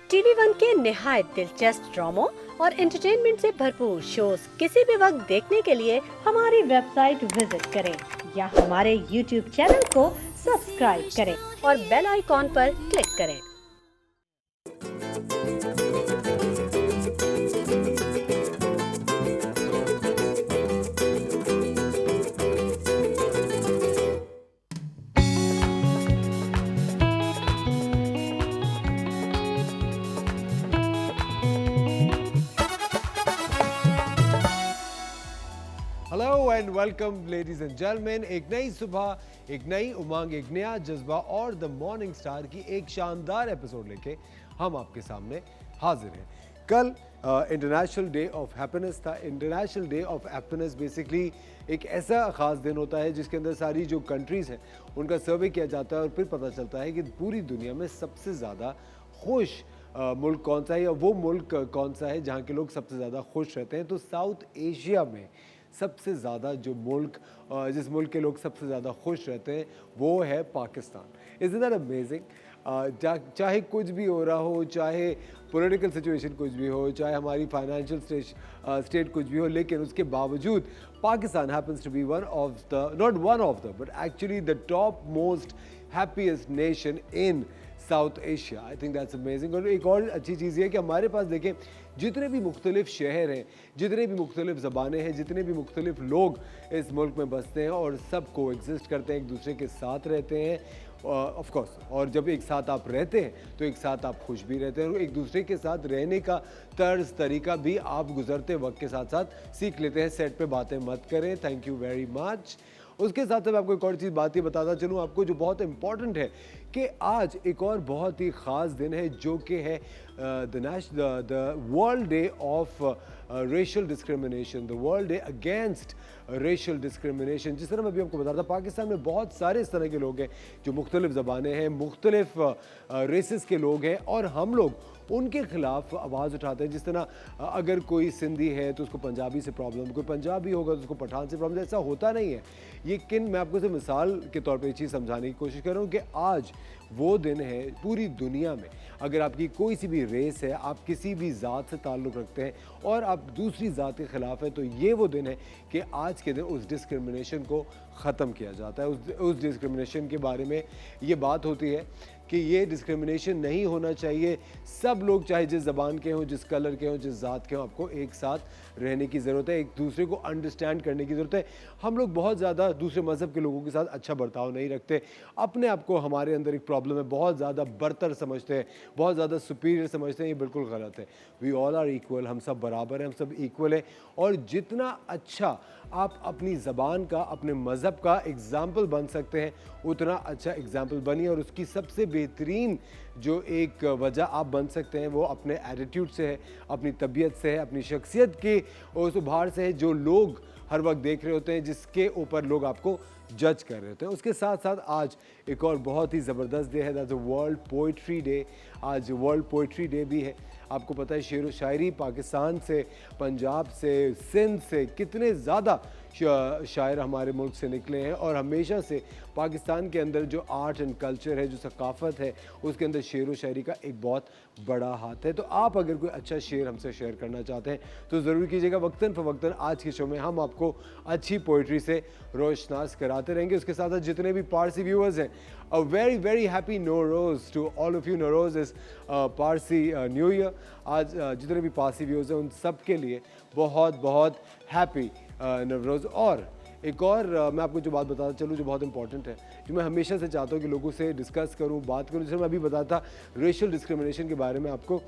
TV one के निहायत दिलचस्प ड्रामों और एंटरटेनमेंट से भरपूर शोज किसी भी वक्त देखने के लिए हमारी वेबसाइट विजिट करें या हमारे यूट्यूब चैनल को सब्सक्राइब करें और बेल आइकॉन पर क्लिक करें। Hello and welcome ladies and gentleman. एक नई सुबह, एक नई उमंग, एक नया जज्बा और द मॉर्निंग स्टार की एक शानदार एपिसोड लेके हम आपके सामने हाजिर हैं। कल इंटरनेशनल डे ऑफ हैप्पीनेस था। International day of happiness basically एक ऐसा ख़ास दिन होता है जिसके अंदर सारी जो कंट्रीज़ हैं उनका सर्वे किया जाता है और फिर पता चलता है कि पूरी दुनिया में सबसे ज़्यादा खुश मुल्क कौन सा है या वो मुल्क कौन सा है जहाँ के लोग सबसे ज़्यादा खुश रहते हैं। तो साउथ एशिया में सबसे ज़्यादा जो मुल्क जिस मुल्क के लोग सबसे ज़्यादा खुश रहते हैं वो है पाकिस्तान। Is that amazing? चाहे कुछ भी हो रहा हो, चाहे पॉलिटिकल सिचुएशन कुछ भी हो, चाहे हमारी फाइनेंशियल स्टेट कुछ भी हो, लेकिन उसके बावजूद Pakistan happens to be one of the, not one of the, but actually the top most happiest nation in South Asia. I think that's amazing. और एक और अच्छी चीज़ ये है कि हमारे पास देखें जितने भी मुख्तलिफ शहर हैं, जितने भी मुख्तलिफ ज़बानें हैं, जितने भी मुख्तलिफ लोग इस मुल्क में बसते हैं और सब को एग्जिस्ट करते हैं, एक दूसरे के साथ रहते हैं ऑफ कोर्स। और जब एक साथ आप रहते हैं तो एक साथ आप खुश भी रहते हैं और एक दूसरे के साथ रहने का तर्ज तरीका भी आप गुजरते वक्त के साथ साथ सीख लेते हैं। सेट पे बातें मत करें। Thank you very much. उसके साथ साथ आपको एक और चीज़ बात ही बताता चलूँ आपको जो बहुत इंपॉर्टेंट है कि आज एक और बहुत ही ख़ास दिन है जो कि है the world day of racial discrimination, the world day against racial discrimination. जिस तरह मैं अभी आपको बता रहा था, पाकिस्तान में बहुत सारे इस तरह के लोग हैं जो मुख्तलिफ ज़बानें हैं, मुख्तलिफ रेसेस के लोग हैं और हम लोग उनके खिलाफ आवाज़ उठाते हैं। जिस तरह अगर कोई सिंधी है तो उसको पंजाबी से प्रॉब्लम, कोई पंजाबी होगा तो उसको पठान से प्रॉब्लम। ऐसा होता नहीं है। लेकिन मैं आपको से मिसाल के तौर पे ये चीज़ समझाने की कोशिश कर रहा हूँ कि आज वो दिन है पूरी दुनिया में, अगर आपकी कोई सी भी रेस है, आप किसी भी ज़ात से ताल्लुक़ रखते हैं और आप दूसरी ज़ात के ख़िलाफ़ हैं, तो ये वो दिन है कि आज के दिन उस डिस्क्रिमिनेशन को ख़त्म किया जाता है। उस डिस्क्रिमिनेशन के बारे में ये बात होती है कि ये डिस्क्रिमिनेशन नहीं होना चाहिए। सब लोग चाहे जिस ज़बान के हों, जिस कलर के हों, जिस ज़ात के हों, आपको एक साथ रहने की ज़रूरत है, एक दूसरे को अंडरस्टैंड करने की ज़रूरत है। हम लोग बहुत ज़्यादा दूसरे मज़हब के लोगों के साथ अच्छा बर्ताव नहीं रखते। अपने आप को हमारे अंदर एक प्रॉब्लम है, बहुत ज़्यादा बरतर समझते हैं, बहुत ज़्यादा सुपीरियर समझते हैं। ये बिल्कुल गलत है। वी ऑल आर इक्वल, हम सब बराबर हैं, हम सब इक्वल हैं। और जितना अच्छा आप अपनी ज़बान का, अपने मज़हब का एग्ज़ाम्पल बन सकते हैं, उतना अच्छा एग्ज़ाम्पल बनिए। और उसकी सबसे बेहतरीन जो एक वजह आप बन सकते हैं वो अपने एटीट्यूड से है, अपनी तबीयत से है, अपनी शख्सियत के उस उभार से है जो लोग हर वक्त देख रहे होते हैं, जिसके ऊपर लोग आपको जज कर रहे होते हैं। उसके साथ साथ आज एक और बहुत ही ज़बरदस्त डे है, दैट्स वर्ल्ड पोइट्री डे। आज वर्ल्ड पोइट्री डे भी है। आपको पता है शेर व शायरी पाकिस्तान से, पंजाब से, सिंध से कितने ज़्यादा शायर हमारे मुल्क से निकले हैं और हमेशा से पाकिस्तान के अंदर जो आर्ट एंड कल्चर है, जो सकाफ़त है, उसके अंदर शेर व शायरी का एक बहुत बड़ा हाथ है। तो आप अगर कोई अच्छा शेर हमसे शेयर करना चाहते हैं तो ज़रूर कीजिएगा। वक्तन फ़वक्तन आज के शो में हम आपको अच्छी पोइट्री से रोशनास कराते रहेंगे। उसके साथ साथ जितने भी पारसी व्यूअर्स हैं, a very very happy Nowruz to all of you. Nowruz is Parsi new year. आज जितने भी पारसी व्यूअर्स हैं उन सब के लिए बहुत बहुत हैप्पी नवरोज़। और एक और मैं आपको जो बात बताता चलूँ जो बहुत इंपॉर्टेंट है, जो मैं हमेशा से चाहता हूँ कि लोगों से डिस्कस करूँ, बात करूँ। जैसे मैं अभी बताता रेशियल डिस्क्रिमिनेशन के बारे में आपको,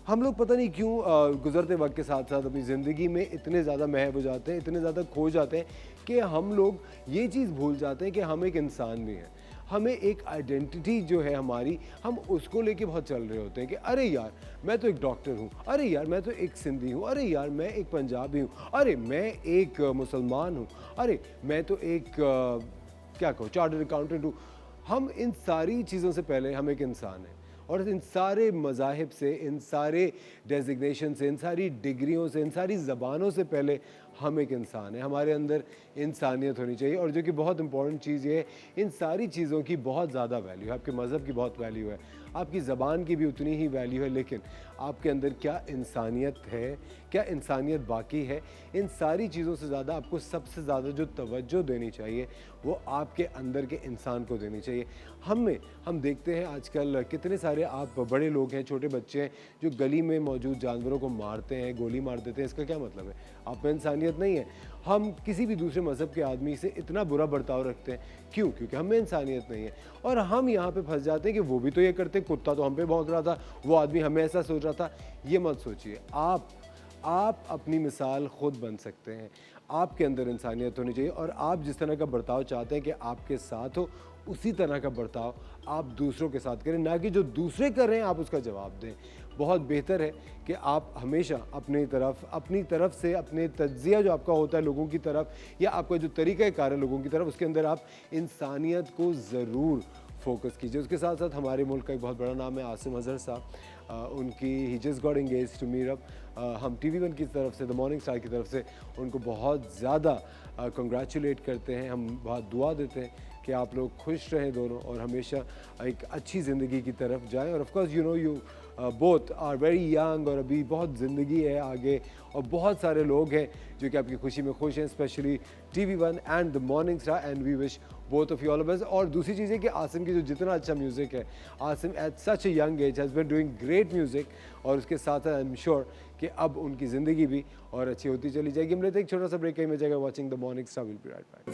हम लोग पता नहीं क्यों गुजरते वक्त के साथ साथ अपनी ज़िंदगी में इतने ज़्यादा महव हो जाते हैं, इतने ज़्यादा खो जाते हैं कि हम लोग ये चीज़ भूल जाते हैं कि हम एक इंसान भी हैं। हमें एक आइडेंटिटी जो है हमारी, हम उसको लेके बहुत चल रहे होते हैं कि अरे यार मैं तो एक डॉक्टर हूँ, अरे यार मैं तो एक सिंधी हूँ, अरे यार मैं एक पंजाबी हूँ, अरे मैं एक मुसलमान हूँ, अरे मैं तो एक क्या कहूँ चार्टर्ड अकाउंटेंट हूँ। हम इन सारी चीज़ों से पहले हम एक इंसान हैं और इन सारे मज़ाहिब से, इन सारे डेजिग्नेशन से, इन सारी डिग्रियों से, इन सारी ज़बानों से पहले हम एक इंसान है, हमारे अंदर इंसानियत होनी चाहिए। और जो कि बहुत इंपॉर्टेंट चीज़ ये है, इन सारी चीज़ों की बहुत ज़्यादा वैल्यू है। आपके मज़हब की बहुत वैल्यू है, आपकी ज़बान की भी उतनी ही वैल्यू है, लेकिन आपके अंदर क्या इंसानियत है, क्या इंसानियत बाकी है, इन सारी चीज़ों से ज़्यादा आपको सबसे ज़्यादा जो तवज्जो देनी चाहिए वो आपके अंदर के इंसान को देनी चाहिए। हम देखते हैं आजकल कितने सारे आप बड़े लोग हैं, छोटे बच्चे हैं जो गली में मौजूद जानवरों को मारते हैं, गोली मार देते हैं। इसका क्या मतलब है? आप में इंसानियत नहीं है। हम किसी भी दूसरे मज़हब के आदमी से इतना बुरा बर्ताव रखते हैं, क्यों? क्योंकि हम में इंसानियत नहीं है। और हम यहाँ पे फंस जाते हैं कि वो भी तो ये करते, कुत्ता तो हम पे भौंक रहा था, वो आदमी हमें ऐसा सोच रहा था। ये मत सोचिए। आप अपनी मिसाल खुद बन सकते हैं। आपके अंदर इंसानियत होनी चाहिए और आप जिस तरह का बर्ताव चाहते हैं कि आपके साथ हो, उसी तरह का बर्ताव आप दूसरों के साथ करें, ना कि जो दूसरे कर रहे हैं आप उसका जवाब दें। बहुत बेहतर है कि आप हमेशा अपनी तरफ से अपने तज्ज़िया जो आपका होता है लोगों की तरफ, या आपका जो तरीक़ा-ए-कार है लोगों की तरफ, उसके अंदर आप इंसानियत को ज़रूर फोकस कीजिए। उसके साथ साथ हमारे मुल्क का एक बहुत बड़ा नाम है आसिम अज़हर साहब। उनकी ही just got engaged to Meerab. हम TV1 की तरफ से, द मॉर्निंग स्टार की तरफ से उनको बहुत ज़्यादा कंग्रेचुलेट करते हैं। हम बहुत दुआ देते हैं कि आप लोग खुश रहें दोनों और हमेशा एक अच्छी ज़िंदगी की तरफ जाएं। और of course you both are very young और अभी बहुत ज़िंदगी है आगे, और बहुत सारे लोग हैं जो कि आपकी खुशी में खुश हैं, specially TV1 and the morning Star, and we wish both of you all the best. और दूसरी चीज़ है कि आसिम की जो जितना अच्छा म्यूज़िक है, Asim at such a young age has been doing great music, और उसके साथ आई एम श्योर कि अब उनकी ज़िंदगी भी और अच्छी होती चली जाएगी। हम लेते हैं एक छोटा सा ब्रेक, कहीं में जाएगा watching the morning star. Will be right back.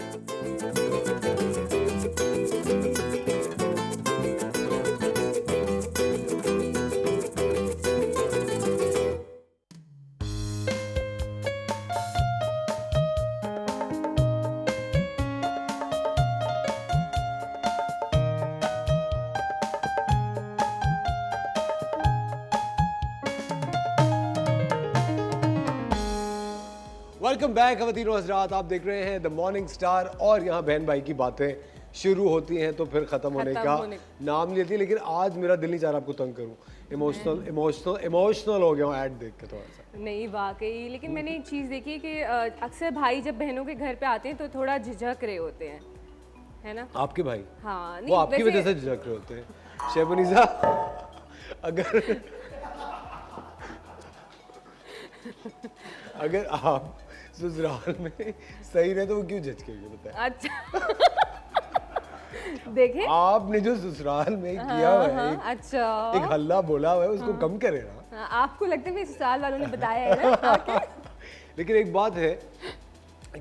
Welcome back खवातीन और हज़रात, आप देख रहे हैं द मॉर्निंग स्टार। और यहाँ बहन भाई की बातें शुरू होती हैं तो फिर ख़त्म होने का नाम नहीं लेती। लेकिन आज मेरा दिल नहीं चाह रहा आपको तंग करूँ, इमोशनल हो गया हूँ ऐड देख के थोड़ा सा। नहीं वाकई, लेकिन मैंने एक चीज़ देखी कि अक्सर भाई जब बहनों के घर पे आते हैं तो थोड़ा झिझक रहे होते हैं, है ना? आपके भाई? हाँ, वो आपकी वजह से झिझक रहे होते हैं। शेबनीज़ा, अगर आप ससुराल में सही रहे तो वो क्यों झिझकेंगे बताएं? अच्छा देखे आपने जो ससुराल में किया हुआ है, अच्छा एक हल्ला बोला हुआ है, उसको कम करे ना। आपको लगता है मेरे ससुराल वालों ने बताया है ना आके? लेकिन एक बात है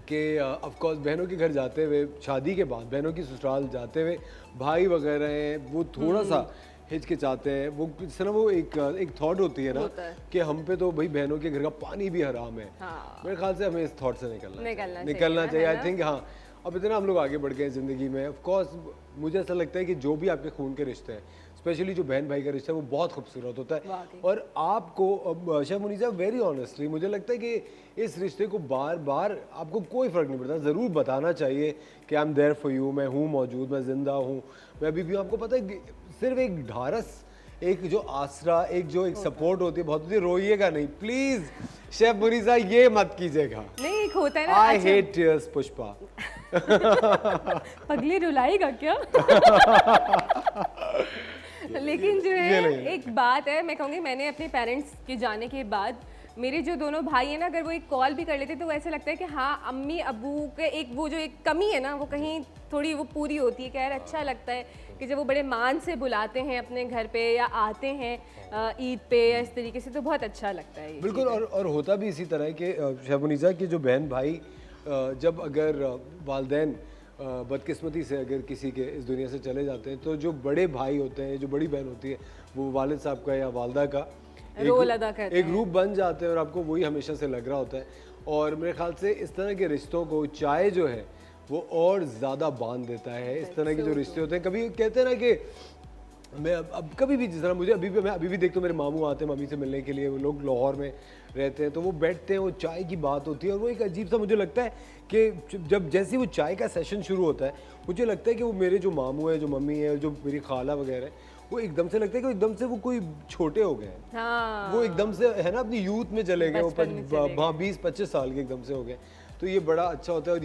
कि ऑफ कोर्स बहनों के घर जाते हुए, शादी के बाद बहनों की ससुराल जाते हुए भाई वगैरह हैं वो थोड़ा सा हिचकिचाते हैं। वो जिस तरह वो एक थॉट होती है ना कि हम पे तो भाई बहनों के घर का पानी भी हराम है। हाँ। मेरे ख्याल से हमें इस थॉट से निकलना चाहिए चाहिए। आई थिंक हाँ, अब इतना हम लोग आगे बढ़ गए हैं ज़िंदगी में। ऑफ कोर्स मुझे ऐसा लगता है कि जो भी आपके खून के रिश्ते हैं, स्पेशली जो बहन भाई का रिश्ता है, वो बहुत खूबसूरत होता है। और आपको शेबनीज़ा, वेरी ऑनेस्टली मुझे लगता है कि इस रिश्ते को बार बार आपको कोई फ़र्क नहीं पड़ता, ज़रूर बताना चाहिए कि I am there for you, मैं हूँ मौजूद, मैं ज़िंदा हूँ, मैं अभी भी हूँ। आपको पता है सिर्फ एक ढारस, एक जो आसरा, एक जो एक सपोर्ट होती है बहुत होती है। रोइएगा नहीं प्लीज़ शेबनीज़ा, ये मत कीजिएगा। नहीं, एक होता है ना, आई हेट टीयर्स पुष्पा। पगली रुलाएगा क्या? लेकिन जो है एक बात है, मैं कहूँगी मैंने अपने पेरेंट्स के जाने के बाद मेरे जो दोनों भाई हैं ना, अगर वो एक कॉल भी कर लेते तो ऐसा लगता है कि हाँ अम्मी अबू के एक वो जो एक कमी है ना वो कहीं थोड़ी वो पूरी होती है। कि यार अच्छा लगता है कि जब वो बड़े मान से बुलाते हैं अपने घर पे या आते हैं ईद पे या इस तरीके से, तो बहुत अच्छा लगता है। बिल्कुल। और होता भी इसी तरह है कि शेबनीज़ा के जो बहन भाई जब अगर वालदैन बदकिस्मती से अगर किसी के इस दुनिया से चले जाते हैं, तो जो बड़े भाई होते हैं, जो बड़ी बहन होती है, वो वालिद साहब का या वालदा का रोल अदा करते हैं, एक रूप बन जाते हैं और आपको वही हमेशा से लग रहा होता है। और मेरे ख्याल से इस तरह के रिश्तों को चाय जो है वो और ज़्यादा बांध देता है। इस तरह के जो रिश्ते होते हैं, कभी कहते हैं ना कि मैं अब कभी भी जिस तरह मैं अभी भी देखता हूँ, मेरे मामू आते हैं मम्मी से मिलने के लिए, वो लोग लाहौर में रहते हैं, तो वो बैठते हैं, वो चाय की बात होती है और वो एक अजीब सा मुझे लगता है कि जब जैसे वो चाय का सेशन शुरू होता है, मुझे लगता है कि वो मेरे जो मामू है, जो मम्मी है, जो मेरी खाला वगैरह है, वो एकदम से लगता है कि एकदम से वो कोई छोटे हो गए हैं। हाँ वो एकदम से है ना अपनी यूथ में चले गए, बचपन में चले गए। 20-25 साल के एकदम से हो गए। तो ये बड़ा अच्छा होता है और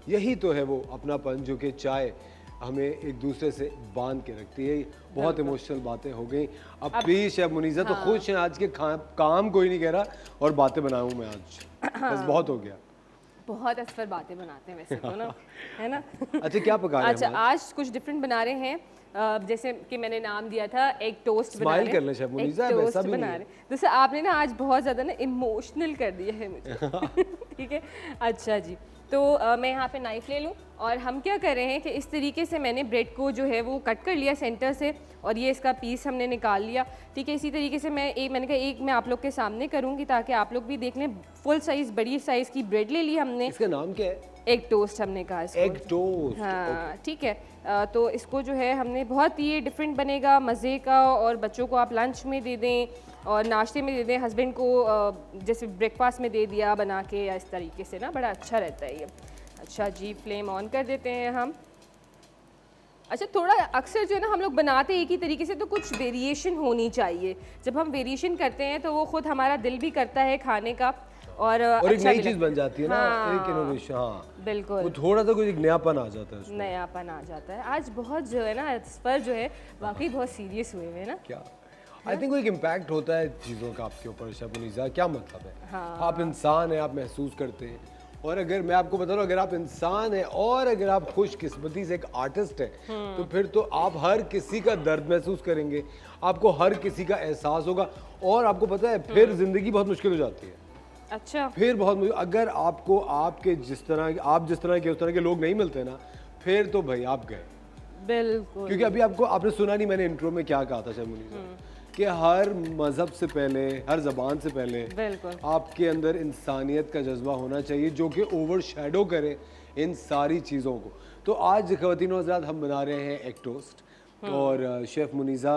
यही तो है वो अपनापन जो कि चाय हमें एक दूसरे से बांध के रखती है। बहुत इमोशनल बातें हो गई। अब प्लीज शेफ मुनीसा तो खुश हैं आज के काम कोई नहीं कह रहा और बातें बनाऊं मैं आज, बस बहुत हो गया। बहुत असफर बातें बनाते हैं वैसे तो ना, है ना। अच्छा क्या पका रहे हैं अच्छा हम आज कुछ डिफरेंट बना रहे हैं। जैसे कि मैंने नाम दिया था एग टोस्ट बना Smile रहे कर लें शेफ मुनीसा, एग वैसा टोस्ट भी बना नहीं है। रहे जैसे आपने ना आज बहुत ज़्यादा ना इमोशनल कर दिया है मुझे। ठीक है, अच्छा जी। तो मैं यहाँ पे नाइफ ले लूँ और हम क्या कर रहे हैं कि इस तरीके से मैंने ब्रेड को जो है वो कट कर लिया सेंटर से और ये इसका पीस हमने निकाल लिया। ठीक है, इसी तरीके से मैंने कहा एक मैं आप लोग के सामने करूँगी ताकि आप लोग भी देख लें। फुल साइज़ बड़ी साइज़ की ब्रेड ले ली हमने। इसका नाम क्या है? एग टोस्ट हमने कहा इसको। Egg toast. हाँ ठीक है। तो इसको जो है हमने बहुत ये डिफरेंट बनेगा, मज़े का, और बच्चों को आप लंच में दे दें और नाश्ते में दे दें, हस्बैंड को जैसे ब्रेकफास्ट में दे दिया बना के, या इस तरीके से ना बड़ा अच्छा रहता है ये। अच्छा जी, फ्लेम ऑन कर देते हैं हम। अच्छा, थोड़ा अक्सर जो है ना हम लोग बनाते एक ही तरीके से, तो कुछ वेरिएशन होनी चाहिए। जब हम वेरिएशन करते हैं तो वो खुद हमारा दिल भी करता है खाने का और एक अच्छा नई भी चीज लगता बन जाती है ना, हाँ, एक इनोवेशन। हाँ बिल्कुल, वो थोड़ा सा कुछ एक नयापन आ जाता है उसमें। नयापन आ जाता है। आज बहुत जो है ना इस पर जो है वाकई बहुत सीरियस हुए हुए हैं ना। क्या आई थिंक एक इम्पैक्ट होता है चीज़ों का आपके ऊपर शेफ मुनीसा। क्या मतलब है? हाँ। आप इंसान हैं, आप महसूस करते हैं, और अगर मैं आपको बता रहा हूँ अगर आप इंसान हैं और अगर आप खुशकिस्मती से एक आर्टिस्ट हैं तो फिर तो आप हर किसी का दर्द महसूस करेंगे, आपको हर किसी का एहसास होगा, और आपको पता है फिर जिंदगी बहुत मुश्किल हो जाती है। अच्छा, फिर बहुत अगर आपको आपके जिस तरह के उस तरह के लोग नहीं मिलते ना, फिर तो भाई आप गए। बिल्कुल। क्योंकि अभी आपने सुना नहीं मैंने इंट्रो में क्या कहा था शेफ मुनीसा, कि हर मजहब से पहले, हर जबान से पहले बिल्कुल आपके अंदर इंसानियत का जज्बा होना चाहिए जो कि ओवर शैडो करे इन सारी चीज़ों को। तो आज ख़वातीन हज़रात हम बना रहे हैं एग टोस्ट, और शेफ़ मुनीसा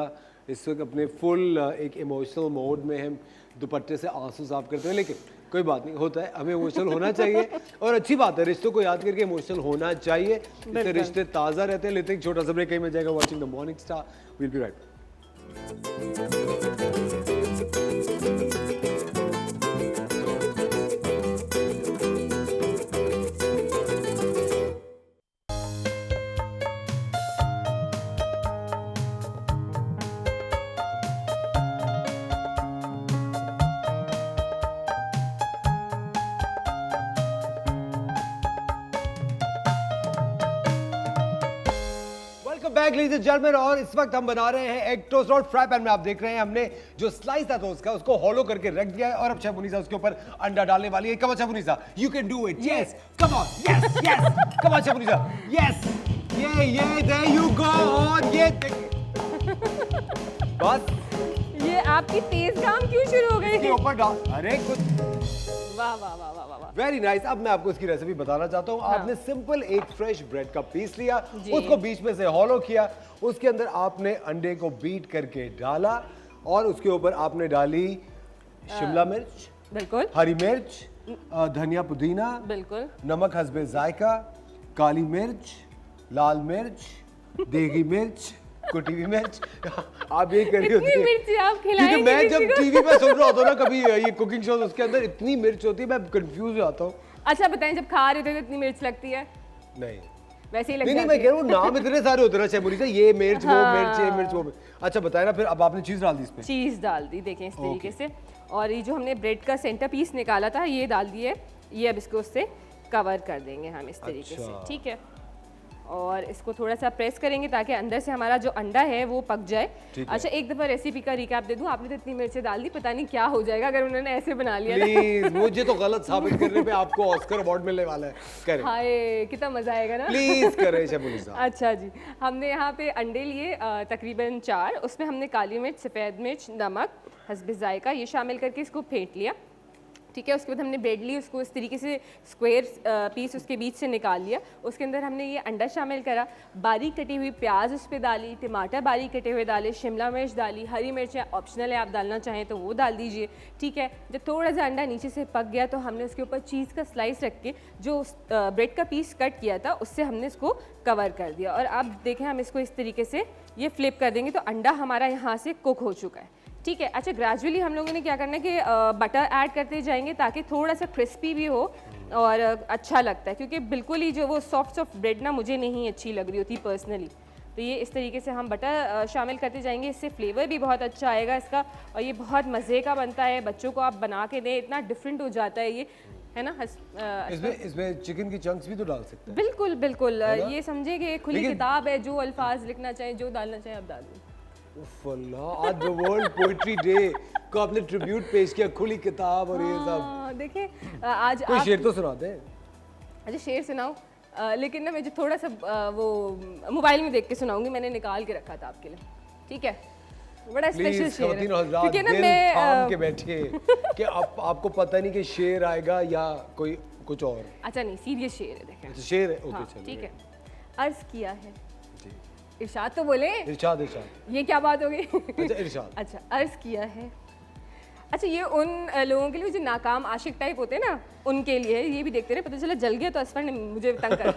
इस वक्त अपने फुल एक इमोशनल मोड में हम दुपट्टे से आंसू साफ करते हैं, लेकिन कोई बात नहीं, होता है, हमें इमोशनल होना चाहिए और अच्छी बात है, रिश्तों को याद करके इमोशनल होना चाहिए, इससे रिश्ते ताज़ा रहते हैं। लेते हैं एक छोटा सा ब्रेक, कहीं में जाएगा watching the morning star. Will be right. Back ladies and gentleman, और इस वक्त हम बना रहे हैं एग टोस्ट, और फ्राई पैन में आप देख रहे हैं हमने जो स्लाइस था टोस्ट का उसको हॉलो करके रख दिया है, और अब शेफ मुनीसा उसके ऊपर अंडा डालने वाली है। Come on chef Munisa, you can do it, yes come on, yes yes come on chef Munisa, yes ये देयर यू गो, और ये बस ये आपकी तेज काम क्यों शुरू हो गई? इसके ऊपर डाल, अरे कुछ वाह वाह वाह वाह वाह। Very nice. अब मैं आपको इसकी रेसिपी बताना चाहता हूँ। आपने सिंपल एक फ्रेश ब्रेड का पीस लिया, उसको बीच में से हॉलो किया, उसके अंदर आपने अंडे को बीट करके डाला, और उसके ऊपर आपने डाली शिमला मिर्च, बिल्कुल हरी मिर्च, धनिया पुदीना, बिल्कुल, नमक हस्बे जायका, काली मिर्च, लाल मिर्च, देगी मिर्च, कुटी हुई मिर्च। आप ये कर रही होती इतनी है मिर्ची आप खिलाएंगे क्योंकि मैं जब किसी को? टीवी पे सुन रहा होता हूँ ना कभी ये कुकिंग शोज, उसके अंदर इतनी मिर्च होती है मैं कंफ्यूज हो जाता हूँ। अच्छा बताएं, जब खा रहे थे तो इतनी मिर्च लगती है? नहीं वैसे ही लग नहीं जाती मैं है। कह रहा हूँ नाम इतने सारे होते हैं ना शेफ मुनीसा, ये मिर्च वो मिर्च, ये मिर्च वो मिर्च। अच्छा बताए ना, फिर अब आपने चीज डाल दी इसमें? चीज़ डाल दी, देखें इस तरीके से, और ये जो हमने ब्रेड का सेंटर पीस निकाला था ये डाल दिए। ये अब इसको उससे कवर कर देंगे हम इस तरीके से, अच्छा। ठीक है, और इसको थोड़ा सा प्रेस करेंगे ताकि अंदर से हमारा जो अंडा है वो पक जाए। अच्छा, एक दफ़ा रेसिपी का रिकैप दे दूं, आपने तो इतनी मिर्चें डाल दी, पता नहीं क्या हो जाएगा अगर उन्होंने ऐसे बना लिया ना। प्लीज मुझे तो गलत साबित करने पे आपको ऑस्कर अवार्ड मिलने वाला है। करें हाय, कितना मज़ा आएगा ना। प्लीज करें शेफ मुनीसा। अच्छा जी, हमने यहाँ पे अंडे लिए तकरीबन 4, उसमें हमने काली मिर्च, सफ़ेद मिर्च, नमक, हस्बे जायका ये शामिल करके इसको फेंट लिया, ठीक है। उसके बाद हमने ब्रेड ली, उसको इस तरीके से स्क्वायर पीस उसके बीच से निकाल लिया, उसके अंदर हमने ये अंडा शामिल करा, बारीक कटी हुई प्याज उस पर डाली, टमाटर बारीक कटे हुए डाले, शिमला मिर्च डाली, हरी मिर्चें ऑप्शनल है, आप डालना चाहें तो वो डाल दीजिए, ठीक है। जब थोड़ा सा अंडा नीचे से पक गया तो हमने उसके ऊपर चीज़ का स्लाइस रख के जो ब्रेड का पीस कट किया था उससे हमने इसको कवर कर दिया, और अब देखें हम इसको इस तरीके से ये फ्लिप कर देंगे तो अंडा हमारा यहाँ से कुक हो चुका है। ठीक है, अच्छा ग्रेजुअली हम लोगों ने क्या करना है कि बटर ऐड करते जाएंगे ताकि थोड़ा सा क्रिस्पी भी हो और अच्छा लगता है, क्योंकि बिल्कुल ही जो वो सॉफ्ट सॉफ्ट ब्रेड ना मुझे नहीं अच्छी लग रही होती पर्सनली। तो ये इस तरीके से हम बटर शामिल करते जाएंगे, इससे फ्लेवर भी बहुत अच्छा आएगा इसका और ये बहुत मज़े का बनता है। बच्चों को आप बना के दें, इतना डिफरेंट हो जाता है ये, है ना। इसमें चिकन की चंक्स भी तो डाल सकते हैं। बिल्कुल बिल्कुल, ये समझे कि खुली किताब है, जो अल्फाज लिखना चाहें, जो डालना चाहें आप डाल दें। उफ अल्लाह, आज द वर्ल्ड पोएट्री डे को आपने ट्रिब्यूट पेश किया, खुली किताब और ये सब। देखिए आज कोई शेर तो सुनाते हैं। अच्छा शेर सुनाओ, लेकिन ना मैं जो थोड़ा सा वो मोबाइल में देख के सुनाऊंगी, मैंने निकाल के रखा था आपके लिए। ठीक है, बड़ा स्पेशल शेर है क्योंकि ना मैं थाम के बैठे कि आपको पता नहीं कि शेर आएगा या कोई कुछ और। अच्छा नहीं, सीरियस शेर है, देखें। अच्छा शेर है, ओके हाँ, चलिए। ठीक है। अर्ज किया है, इरशाद तो बोले। इरशाद इरशाद। ये क्या बात हो गई? अच्छा इरशाद। अच्छा अर्ज किया है। अच्छा ये उन लोगों के लिए जो नाकाम आशिक टाइप होते हैं ना, उनके लिए ये भी देखते रहे, पता चला जल गया तो असफर ने मुझे तंग कर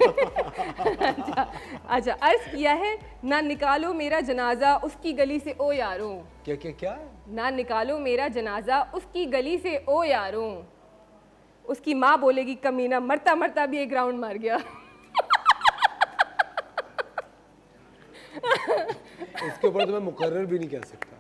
अच्छा अर्ज किया है, ना निकालो मेरा जनाजा उसकी गली से ओ यारों। क्या क्या क्या? ना निकालो मेरा जनाजा उसकी गली से ओ यारों, उसकी माँ बोलेगी कमीना मरता मरता भी एक राउंड मार गया। इसके ऊपर तो मैं मुकर्रर भी नहीं कह सकता।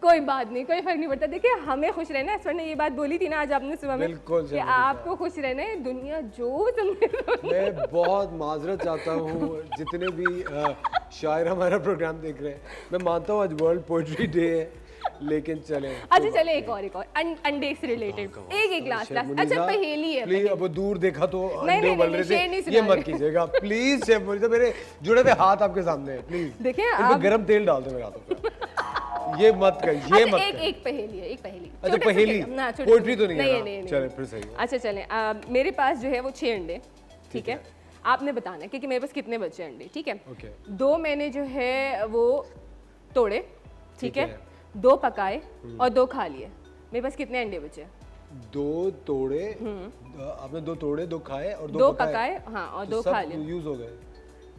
कोई बात नहीं, कोई फर्क नहीं पड़ता। देखिए हमें खुश रहना है, सर ने ये बात बोली थी ना आज आपने सुबह में कि आपको खुश रहना है, दुनिया जो समझे। मैं बहुत माजरत चाहता हूँ जितने भी शायर हमारा प्रोग्राम देख रहे हैं। मैं मानता हूँ आज वर्ल्ड पोएट्री डे है, लेकिन चले। अच्छा चले एक और अंडे से रिलेटेड एक लास्ट। अच्छा पहेली है। प्लीज, अब दूर देखा तो नहीं, अंडे नहीं, उबल नहीं, रहे थे, ये मत कीजिएगा प्लीज। शेफ मुनीसा, मेरे जुड़े हुए हाथ आपके सामने है, प्लीज देखिए आप गरम तेल डाल दो मेरे हाथों पे। ये मत कर, ये मत कर। एक पहेली है, एक पहेली। अच्छा पहेली, पोएट्री तो नहीं है नहीं। चले फिर सही है। अच्छा चलें, मेरे पास जो है वो 6 अंडे, ठीक है। आपने बताना है कि मेरे पास कितने बचे अंडे, ठीक है। 2 मैंने जो है वो तोड़े, ठीक है, 2 पकाए और 2 खा लिए। मेरे पास कितने अंडे बचे? 2 तोड़े, आपने 2 तोड़े, 2 खाए और 2 पकाए, हाँ, और 2 खा लिए। यूज हो गए।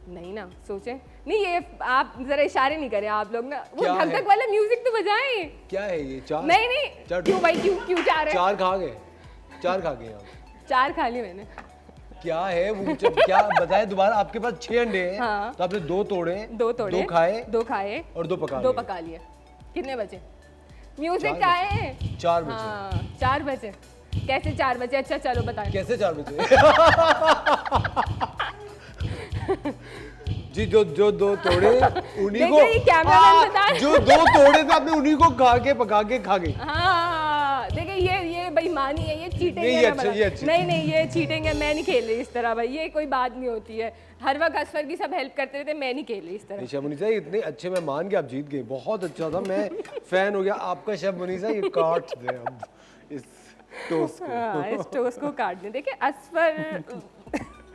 नहीं ना, सोचें नहीं, ये आप जरा इशारे नहीं करें आप लोग ना, वो धक धक वाला म्यूजिक तो बजाएं। क्या है ये? 4? नहीं क्यों भाई, क्यों 4 है? 4 खा गए, 4 खा गए आप। 4 खा लिए मैंने। क्या है वो? क्या बताए दोबारा? आपके पास 6 अंडे हैं। हाँ। तो आपने 2 तोड़े, 2 खाए और 2 पका लिए। कितने बचे? म्यूजिक का है 4 बचे। हाँ 4 बचे। कैसे 4 बचे? अच्छा चलो बताएं। कैसे 4 बचे? जी जो 2 तोड़े उन्हीं को, जो 2 तोड़े थे आपने उन्हीं को खा के पका के खा गई। हाँ देखिए ये बेईमानी है, ये चीटिंग है। नहीं ये चीटिंग है, मैं नहीं खेल रही इस तरह भाई, ये कोई बात नहीं होती है। हर वक्त असफर की सब हेल्प करते रहते, मैं नहीं खेल रही इस तरह। शेफ मुनीसा इतने अच्छे, मैं मान के आप जीत गए, बहुत अच्छा था, मैं फैन हो गया आपका शेफ मुनीसा। ये काट दे अब इस टोस्ट को। हाँ, इस टोस्ट को काट दें। देखिए असफर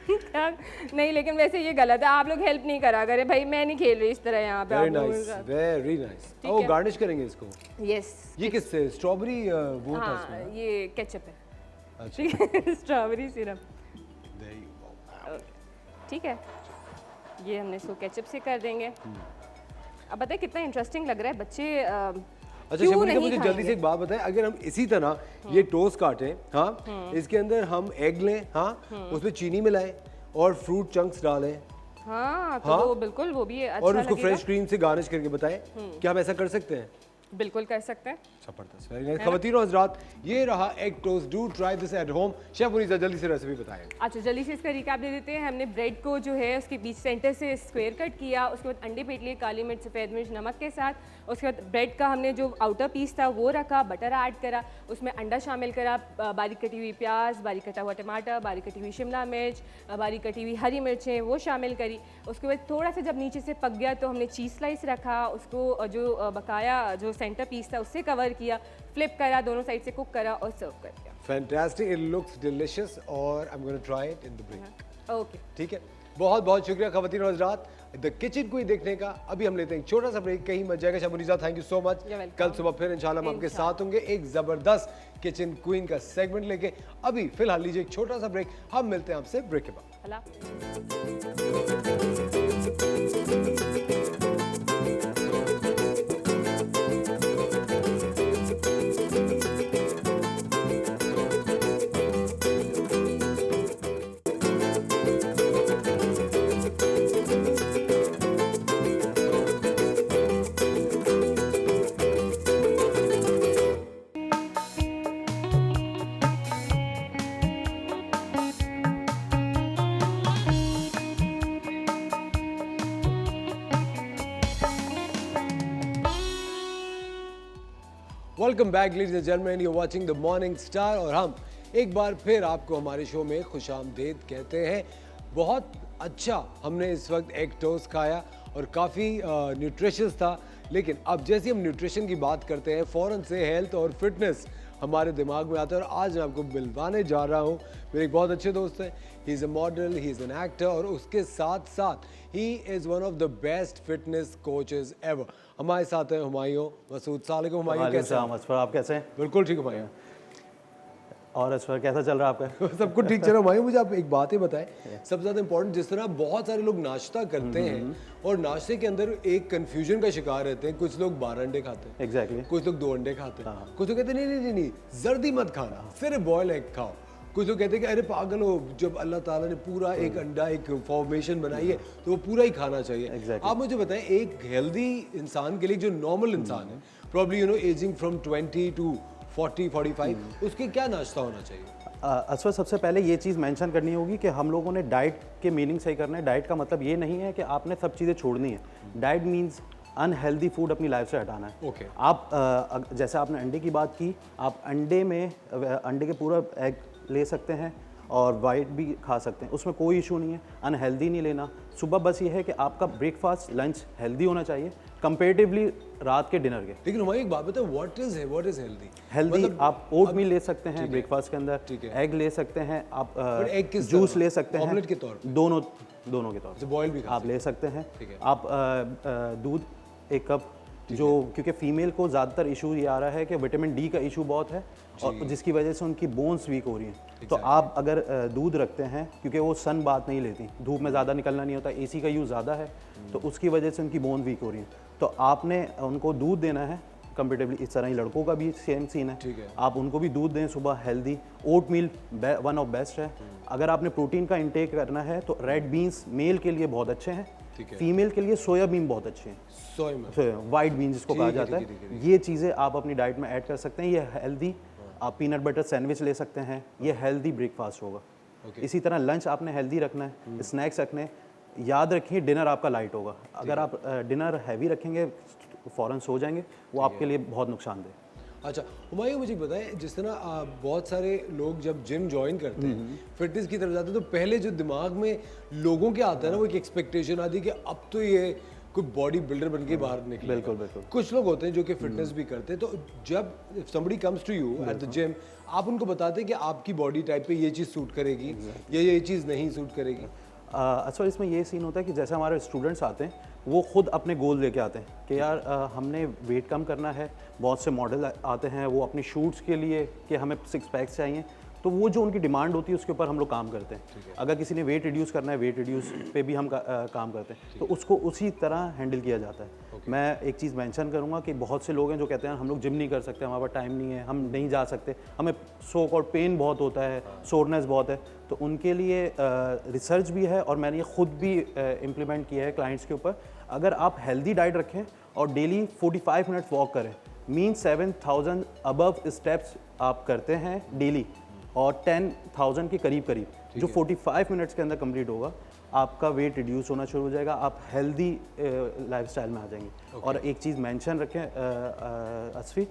नहीं, लेकिन वैसे ये गलत है, आप लोग हेल्प नहीं करा करे भाई, मैं नहीं खेल रही इस तरह यहाँ पे। Very nice. ओ गार्निश करेंगे इसको। यस। ये किससे? स्ट्रॉबेरी वो था हाँ, ये केचप है। अच्छा स्ट्रॉबेरी सिरप, ठीक है। ये हमने इसको केचप से कर देंगे। अब बताए कितना इंटरेस्टिंग लग रहा है, बच्चे अच्छा शेफ मुनीसा मुझे जल्दी से एक बात बताएं, अगर हम इसी तरह ये टोस्ट काटें, हाँ, इसके अंदर हम एग लें, हाँ, उसमें चीनी मिलाएं और फ्रूट चंक्स डालें, हाँ, तो वो बिल्कुल वो भी अच्छा और उसको लगेगा। फ्रेश क्रीम से गार्निश करके बताएं, क्या हम ऐसा कर सकते हैं? बिल्कुल कर सकते हैं। जबरदस्त, वेरी नाइस। ख़वातीन और हज़रात, ये रहा egg toast, do try this at home. Chef Munisa जल्दी से रेसिपी बताएं। अच्छा जल्दी से इसका रिकैप दे देते हैं। हमने ब्रेड को जो है उसके बीच सेंटर से स्क्वायर कट किया, उसके बाद अंडे फेंट लिए काली मिर्च सफ़ेद मिर्च नमक के साथ, उसके बाद ब्रेड का हमने जो आउटर पीस था वो रखा, बटर ऐड करा, उसमें अंडा शामिल करा, बारीक कटी हुई प्याज, बारीक कटा हुआ टमाटर, बारीक कटी हुई शिमला मिर्च, बारीक कटी हुई हरी मिर्चें वो शामिल करी। उसके बाद थोड़ा सा जब नीचे से पक गया तो हमने चीज़ स्लाइस रखा, उसको जो बकाया जो सेंटर पीस था उससे कवर किया, फ्लिप करा, दोनों साइड से कुक करा और सर्व कर दिया। फैंटास्टिक, इट लुक्स डिलिशियस और I am gonna try it in the break. Okay ठीक है, बहुत बहुत शुक्रिया ख़वातीन और हज़रात द किचन को ही देखने का। अभी हम लेते हैं एक छोटा सा ब्रेक, कहीं मच जाएगा। Chef Munisa thank you so much. कल सुबह फिर इंशाल्लाह हम आपके साथ होंगे एक ज़बरदस्त किचन क्वीन का सेगमेंट लेके। अभी फिलहाल लीजिए एक छोटा सा ब्रेक, हम मिलते हैं आपसे ब्रेक के बाद। Allah. Welcome back ladies and gentleman, you watching the morning star और हम एक बार फिर आपको हमारे शो में खुशामदीद कहते हैं। बहुत अच्छा हमने इस वक्त एग टोस्ट खाया और काफ़ी न्यूट्रिशियस था, लेकिन अब जैसे हम न्यूट्रिशन की बात करते हैं फ़ौरन से हेल्थ और फिटनेस हमारे दिमाग में आता है। और आज मैं आपको मिलवाने जा रहा हूँ मेरे एक बहुत अच्छे दोस्त हैं। He is a model, he is an actor और उसके साथ साथ he is one of the best fitness coaches ever. हमारे साथ हैं हुमायूं मसूद। सलाम हुमायूं, कैसे हैं? असफर, आप कैसे हैं? बिल्कुल ठीक हुमायूं। और असफर कैसा चल रहा है आपका? सब कुछ ठीक चल रहा है। हुमायूं, मुझे आप एक बात ही बताएं, सबसे ज़्यादा इंपॉर्टेंट, जिस तरह बहुत सारे लोग नाश्ता करते हैं और नाश्ते के अंदर एक कंफ्यूजन का शिकार रहते हैं। कुछ लोग 12 अंडे खाते हैं, एग्जैक्टली। कुछ लोग 2 अंडे खाते हैं, कुछ लोग कहते हैं नहीं नहीं नहीं नहीं जर्दी मत खाना, सिर्फ बॉयल एग खाओ। कुछ लोग कहते हैं कि अरे पागल हो, जब अल्लाह ताला ने पूरा एक अंडा एक फॉर्मेशन बनाई है तो वो पूरा ही खाना चाहिए। Exactly. आप मुझे बताएं, एक हेल्दी इंसान के लिए, जो नॉर्मल इंसान है, प्रॉब्ली एजिंग फ्रॉम 20 टू 40-45, उसके क्या नाश्ता होना चाहिए? असफर, सबसे पहले ये चीज़ मेंशन करनी होगी कि हम लोगों ने डाइट के मीनिंग सही करना है। डाइट का मतलब ये नहीं है कि आपने सब चीज़ें छोड़नी है। डाइट मीन्स अनहेल्दी फूड अपनी लाइफ से हटाना है। Okay. आप जैसे आपने अंडे की बात की, आप अंडे के पूरा एग ले सकते हैं और वाइट भी खा सकते हैं, उसमें कोई इशू नहीं है। अनहेल्दी नहीं लेना। सुबह बस ये है कि आपका ब्रेकफास्ट लंच हेल्दी होना चाहिए कंपेरेटिवली रात के डिनर के। लेकिन हमारी एक बात बताओ, व्हाट इज हेल्दी? हेल्दी आप ओट मील ले सकते हैं ब्रेकफास्ट के अंदर, ठीक है। एग ले सकते हैं, आप एग किस जूस तरह? ले सकते हैं ऑमलेट के तौर पे? दोनों के तौर पे बॉयल भी खा आप ले सकते हैं। ठीक है। आप दूध 1 कप, जो क्योंकि फीमेल को ज़्यादातर इशू ये आ रहा है कि विटामिन डी का इशू बहुत है और जिसकी वजह से उनकी बोन्स वीक हो रही हैं। तो आप अगर दूध रखते हैं, क्योंकि वो सन बात नहीं लेती, धूप में ज़्यादा निकलना नहीं होता, एसी का यूज़ ज़्यादा है, तो उसकी वजह से उनकी बोन वीक हो रही है। तो आपने उनको दूध देना है कंपेरेटिवली। इस तरह ही लड़कों का भी सेम सीन है। ठीक है। आप उनको भी दूध दें सुबह, healthy. Oatmeal one of best है। अगर आपने प्रोटीन का इंटेक करना है तो रेड बीन्स मेल के लिए बहुत अच्छे हैं, ठीक है। फीमेल के लिए सोयाबीन बहुत अच्छे हैं, सोया मिल्क, वाइट बीन जिसको कहा जाता ठीक है। ये चीज़ें आप अपनी डाइट में ऐड कर सकते हैं। ये हेल्दी, आप पीनट बटर सैंडविच ले सकते हैं, ये हेल्दी ब्रेकफास्ट होगा। इसी तरह लंच आपने हेल्दी रखना है, स्नैक्स रखने हैं। याद रखिए डिनर आपका लाइट होगा। अगर आप डिनर हैवी रखेंगे फ़ौरन सो जाएंगे, वो आपके लिए बहुत नुकसानदेह। अच्छा हुमायूं, मुझे बताएं, जिस तरह बहुत सारे लोग जब जिम ज्वाइन करते हैं, फिटनेस की तरफ जाते हैं, तो पहले जो दिमाग में लोगों के आता है ना, वो एक एक्सपेक्टेशन आती है कि अब तो ये कोई बॉडी बिल्डर बन के बाहर निकले। बिल्कुल बिल्कुल। कुछ लोग होते हैं जो कि फिटनेस भी करते हैं, तो जब somebody comes to you at the gym, आप उनको बताते हैं कि आपकी बॉडी टाइप पे ये चीज़ सूट करेगी या ये चीज़ नहीं सूट करेगी? अच्छा, इसमें ये सीन होता है कि जैसे हमारे स्टूडेंट्स आते हैं, वो खुद अपने गोल लेके आते हैं कि यार हमने वेट कम करना है। बहुत से मॉडल आते हैं, वो अपनी शूट्स के लिए कि हमें 6 पैक्स चाहिए, तो वो जो उनकी डिमांड होती है उसके ऊपर हम लोग काम करते हैं। अगर किसी ने वेट रिड्यूस करना है, वेट रिड्यूस पे भी हम काम करते हैं, तो उसको उसी तरह हैंडल किया जाता है। मैं एक चीज़ मेंशन करूंगा कि बहुत से लोग हैं जो कहते हैं हम लोग जिम नहीं कर सकते, हमारे पास टाइम नहीं है, हम नहीं जा सकते, हमें सो कॉल्ड पेन बहुत होता है, सोरनेस बहुत है। तो उनके लिए रिसर्च भी है और मैंने ये खुद भी इम्प्लीमेंट किया है क्लाइंट्स के ऊपर। अगर आप हेल्दी डाइट रखें और डेली 45 मिनट्स वॉक करें, मीन 7000 अबव स्टेप्स आप करते हैं डेली, और 10,000 के करीब जो 45 मिनट्स के अंदर कंप्लीट होगा, आपका वेट रिड्यूस होना शुरू हो जाएगा, आप हेल्दी लाइफस्टाइल में आ जाएंगे। और एक चीज़ मेंशन रखें असफी,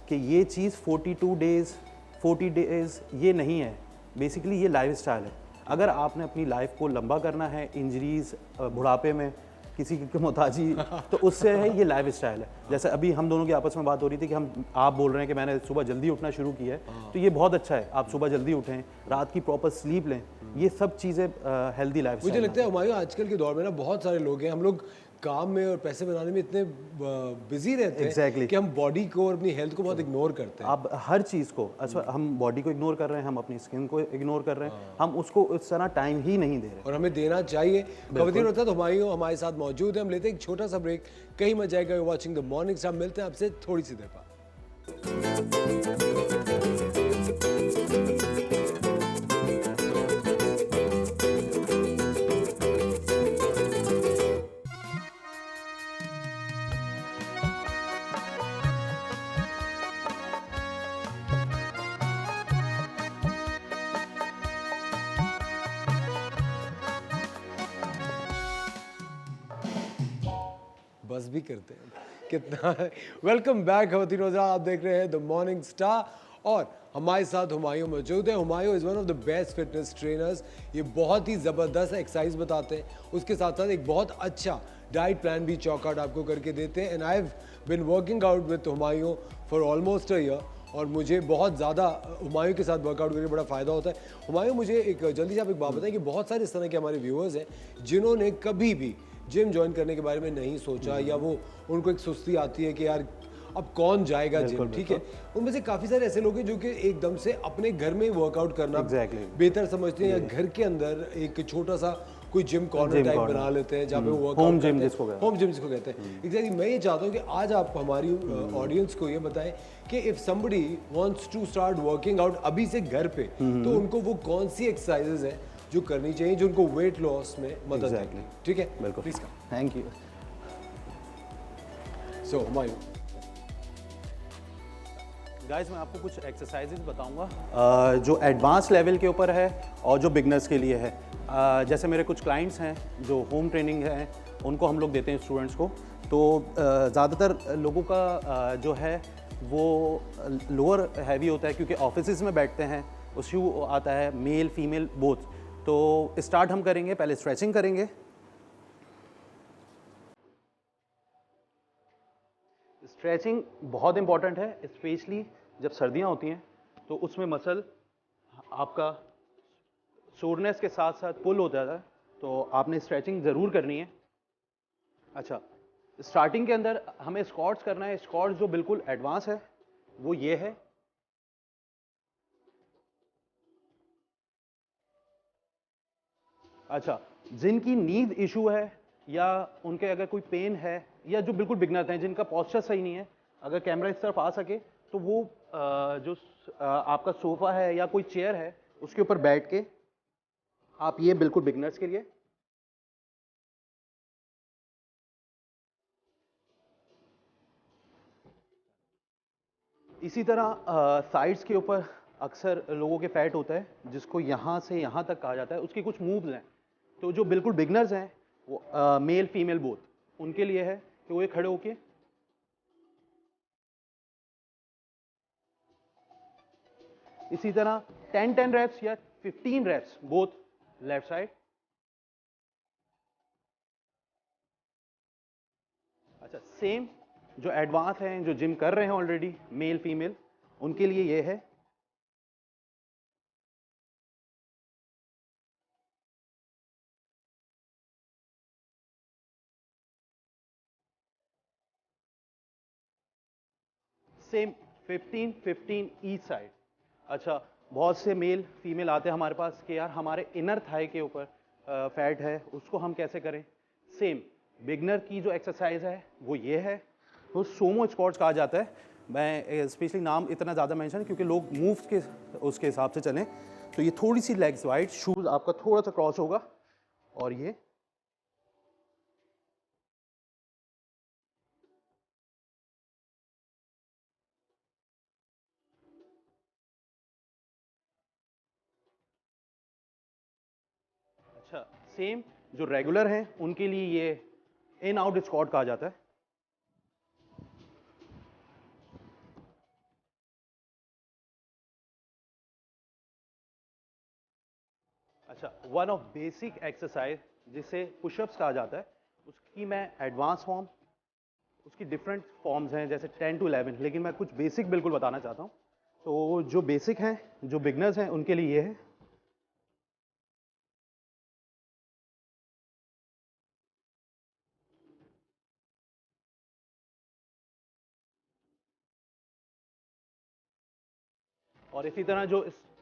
कि ये चीज़ 40 डेज़ ये नहीं है, बेसिकली ये लाइफस्टाइल है। अगर आपने अपनी लाइफ को लंबा करना है, इंजरीज, बुढ़ापे में किसी की मोहताजी, तो उससे है ये लाइफस्टाइल है। जैसे अभी हम दोनों की आपस में बात हो रही थी कि आप बोल रहे हैं कि मैंने सुबह जल्दी उठना शुरू किया है, तो ये बहुत अच्छा है। आप सुबह जल्दी उठें, रात की प्रॉपर स्लीप लें, ये सब चीज़ें हेल्दी लाइफ। मुझे लगता है हुमायूं, आजकल के दौर में ना बहुत सारे लोग हैं, हम लोग काम में और पैसे बनाने में इतने बिजी रहते हैं कि हम बॉडी को और अपनी हेल्थ को बहुत इग्नोर करते हैं। अब हर चीज़ को, अच्छा, हम बॉडी को इग्नोर कर रहे हैं, हम अपनी स्किन को इग्नोर कर रहे हैं, हम उसको उस तरह टाइम ही नहीं दे रहे और हमें देना चाहिए। खबरदार होता है। तो हुमायूं हमारे साथ मौजूद है, हम लेते हैं एक छोटा सा ब्रेक, कहीं मत जाएगा। You watching the morning star. मिलते हैं आपसे थोड़ी सी देर बाद। बस भी करते हैं। कितना है। वेलकम बैक खवातीन हज़रात, आप देख रहे हैं द मॉर्निंग स्टार और हमारे साथ हुमायूं मौजूद है। Humayun is one of the best fitness trainers. ये बहुत ही ज़बरदस्त एक्सरसाइज बताते हैं, उसके साथ साथ एक बहुत अच्छा डाइट प्लान भी चॉक आउट आपको करके देते हैं। And I have been working out with Humayun for almost a year और मुझे बहुत ज़्यादा हुमायूं के साथ वर्कआउट करके बड़ा फ़ायदा होता है। हुमायूं, मुझे एक जल्दी से आप एक बात बताएं कि बहुत सारे इस तरह के हमारे व्यूअर्स हैं जिन्होंने कभी भी जिम ज्वाइन करने के बारे में नहीं सोचा, या वो उनको एक सुस्ती आती है कि यार अब कौन जाएगा जिम, ठीक है। उनमें से काफ़ी सारे ऐसे लोग हैं जो कि एकदम से अपने घर में वर्कआउट करना बेहतर समझते हैं, या घर के अंदर एक छोटा सा कोई जिम कॉर्नर टाइप बना लेते हैं जहाँ पे वो वर्कआउट होम जिम जिसको कहते हैं। एग्जैक्टली, मैं ये चाहता हूँ कि आज आप हमारी ऑडियंस को ये बताएं कि if somebody wants to start working out अभी से घर पे, तो उनको वो कौन सी एक्सरसाइजेज हैं जो करनी चाहिए जो उनको वेट लॉस में मदद देगी। ठीक है, बिल्कुल, please come. Thank you. So Humayun guys, मैं आपको कुछ एक्सरसाइजेज बताऊंगा जो एडवांस लेवल के ऊपर है और जो बिगनर्स के लिए है। जैसे मेरे कुछ क्लाइंट्स हैं जो होम ट्रेनिंग है, उनको हम लोग देते हैं स्टूडेंट्स को। तो ज़्यादातर लोगों का जो है वो लोअर हैवी होता है क्योंकि ऑफिसेज में बैठते हैं, उसी आता है मेल फीमेल बोथ। तो स्टार्ट हम करेंगे, पहले स्ट्रेचिंग करेंगे। स्ट्रेचिंग बहुत इंपॉर्टेंट है, स्पेशली जब सर्दियां होती हैं तो उसमें मसल आपका सोरनेस के साथ साथ पुल होता है, तो आपने स्ट्रेचिंग ज़रूर करनी है। अच्छा, स्टार्टिंग के अंदर हमें स्क्वाट्स करना है। स्क्वाट्स जो बिल्कुल एडवांस है वो ये है। अच्छा, जिनकी नीड इशू है या उनके अगर कोई पेन है, या जो बिल्कुल बिगनर हैं जिनका पॉस्चर सही नहीं है, अगर कैमरा इस तरफ आ सके तो वो जो आपका सोफा है या कोई चेयर है उसके ऊपर बैठ के आप, ये बिल्कुल बिगनर्स के लिए। इसी तरह साइड्स के ऊपर अक्सर लोगों के फैट होता है जिसको यहाँ से यहाँ तक कहा जाता है, उसके कुछ मूव्स हैं। तो जो बिल्कुल बिगनर्स हैं वो मेल फीमेल बोथ, उनके लिए है कि वो ये खड़े होके इसी तरह 10 रेप्स या 15 रेप्स बोथ लेफ्ट साइड। अच्छा, सेम जो एडवांस हैं जो जिम कर रहे हैं ऑलरेडी मेल फीमेल, उनके लिए ये है। Same 15-15 each side. अच्छा, बहुत से मेल फीमेल आते हैं हमारे पास कि यार हमारे इनर थाई के ऊपर फैट है, उसको हम कैसे करें। सेम बिगनर की जो एक्सरसाइज है वो ये है, वो सोमो स्क्वाट्स कहा जाता है। मैं स्पेशली नाम इतना ज़्यादा मेंशन क्योंकि लोग मूव्स के उसके हिसाब से चलें। तो ये थोड़ी सी लेग्स वाइड, शूज़ आपका थोड़ा सा क्रॉस होगा और ये अच्छा, सेम जो रेगुलर हैं उनके लिए ये इन आउट स्क्वाट कहा जाता है। अच्छा, वन ऑफ बेसिक एक्सरसाइज जिसे पुशअप्स कहा जाता है, उसकी मैं एडवांस फॉर्म, उसकी डिफरेंट फॉर्म्स हैं जैसे 10 to 11, लेकिन मैं कुछ बेसिक बिल्कुल बताना चाहता हूँ। तो जो बेसिक हैं, जो बिगनर्स हैं उनके लिए ये है। और इसी तरह जो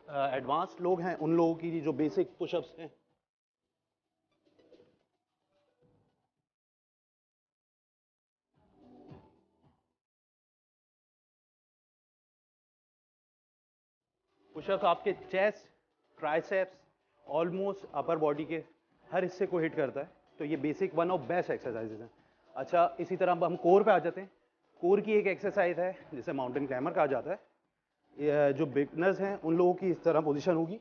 एडवांस लोग हैं उन लोगों की जो बेसिक पुशअप्स हैं, पुशअप्स आपके chest, triceps, almost upper body के हर हिस्से को हिट करता है। तो ये basic one of best exercises हैं। अच्छा, इसी तरह अब हम कोर पे आ जाते हैं। कोर की एक एक्सरसाइज है जिसे माउंटेन क्लाइंबर कहा जाता है। ये जो बिगनर्स हैं उन लोगों की इस तरह पोजीशन होगी।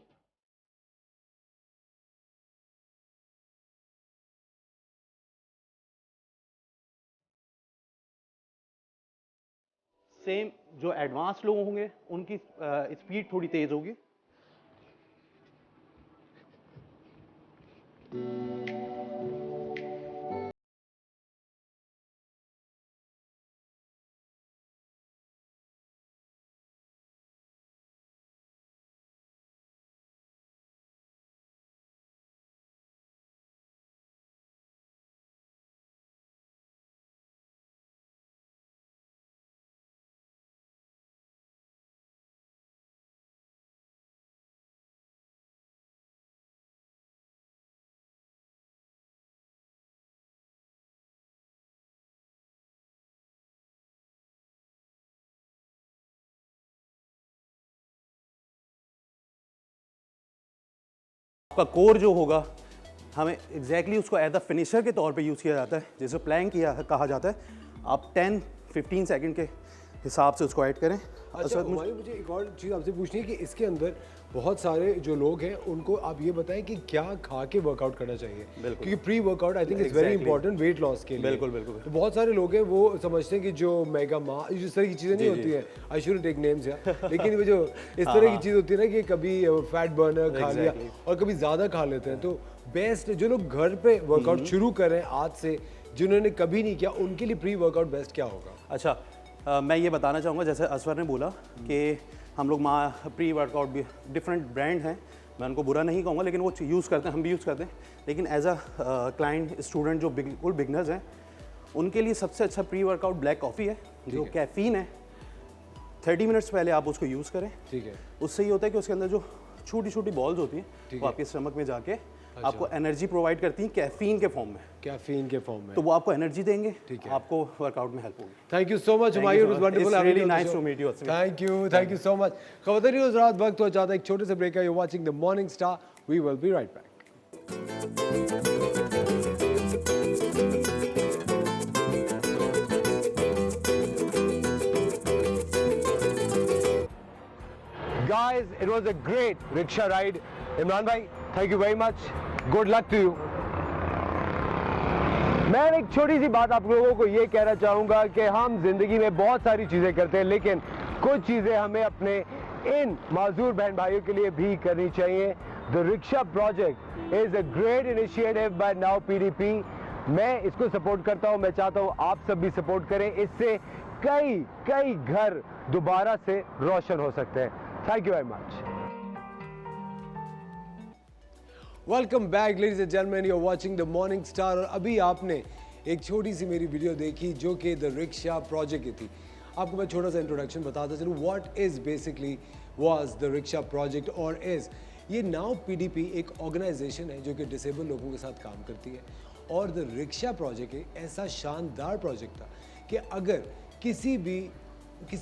सेम जो एडवांस लोग होंगे उनकी स्पीड थोड़ी तेज होगी। आपका कोर जो होगा हमें एग्जैक्टली उसको एज अ फिनिशर के तौर पे यूज़ किया जाता है, जैसे प्लैंक किया कहा जाता है। आप 10-15 सेकंड के हिसाब से उसको ऐड करें। अच्छा हुमायूं, मुझे एक और चीज़ आपसे पूछनी है कि इसके अंदर बहुत सारे जो लोग हैं उनको आप ये बताएं कि क्या खा के वर्कआउट करना चाहिए, क्योंकि pre workout I think is very important weight loss के लिए। बिल्कुल बिल्कुल। तो बहुत सारे लोग हैं वो समझते हैं कि जो मेगा मा जिस तरह की चीज़ें नहीं होती हैं, आई शुड टेक नेम्स यार, लेकिन वो जो इस तरह की चीज़ होती है ना कि कभी फैट बर्नर खा लिया और कभी ज़्यादा खा लेते हैं, तो बेस्ट जो लोग घर पे वर्कआउट शुरू करें आज से, जिन्होंने कभी नहीं किया, उनके लिए प्री वर्कआउट बेस्ट क्या होगा? अच्छा, मैं ये बताना चाहूँगा, जैसे असवर ने बोला कि हम लोग प्री वर्कआउट भी डिफरेंट ब्रांड हैं, मैं उनको बुरा नहीं कहूँगा, लेकिन वो यूज़ करते हैं, हम भी यूज़ करते हैं, लेकिन एज अ क्लाइंट स्टूडेंट जो बिल्कुल बिगनर्स हैं उनके लिए सबसे अच्छा प्री वर्कआउट ब्लैक कॉफ़ी है, जो कैफ़ीन है। 30 मिनट्स पहले आप उसको यूज़ करें। ठीक है। उससे ये होता है कि उसके अंदर जो छोटी छोटी बॉल्स होती हैं वो आपके स्टमक में जाके आपको एनर्जी प्रोवाइड करती हैं कैफीन के फॉर्म में। कैफीन के फॉर्म में, तो वो आपको एनर्जी देंगे, ठीक है, आपको वर्कआउट में हेल्प होगी। Thank you so much Humayun, it was wonderful having you. Nice to meet you. Thank you so much. खबरदारी रोज रात वक्त हो जाता है एक छोटे से ब्रेक का। You watching the morning Star, we will be right back. Guys, it was a great rickshaw ride. Imran bhai, thank you very much. Good luck to you. मैं एक छोटी सी बात आप लोगों को ये कहना चाहूँगा कि हम जिंदगी में बहुत सारी चीज़ें करते हैं, लेकिन कुछ चीज़ें हमें अपने इन माजूर बहन भाइयों के लिए भी करनी चाहिए। The rickshaw project is a great initiative by now PDP. मैं इसको सपोर्ट करता हूँ, मैं चाहता हूँ आप सब भी सपोर्ट करें। इससे कई घर दोबारा से रोशन हो सकते हैं। Thank you very much. Welcome back ladies and gentleman, you are watching the morning star. और अभी आपने एक छोटी सी मेरी वीडियो देखी जो कि द रिक्शा प्रोजेक्ट की थी। आपको मैं छोटा सा इंट्रोडक्शन बताता चलूँ what is basically was the rickshaw project और इज़ ये नाउ पीडीपी एक ऑर्गेनाइजेशन है जो कि डिसेबल लोगों के साथ काम करती है। और द रिक्शा प्रोजेक्ट एक ऐसा शानदार प्रोजेक्ट था कि अगर किसी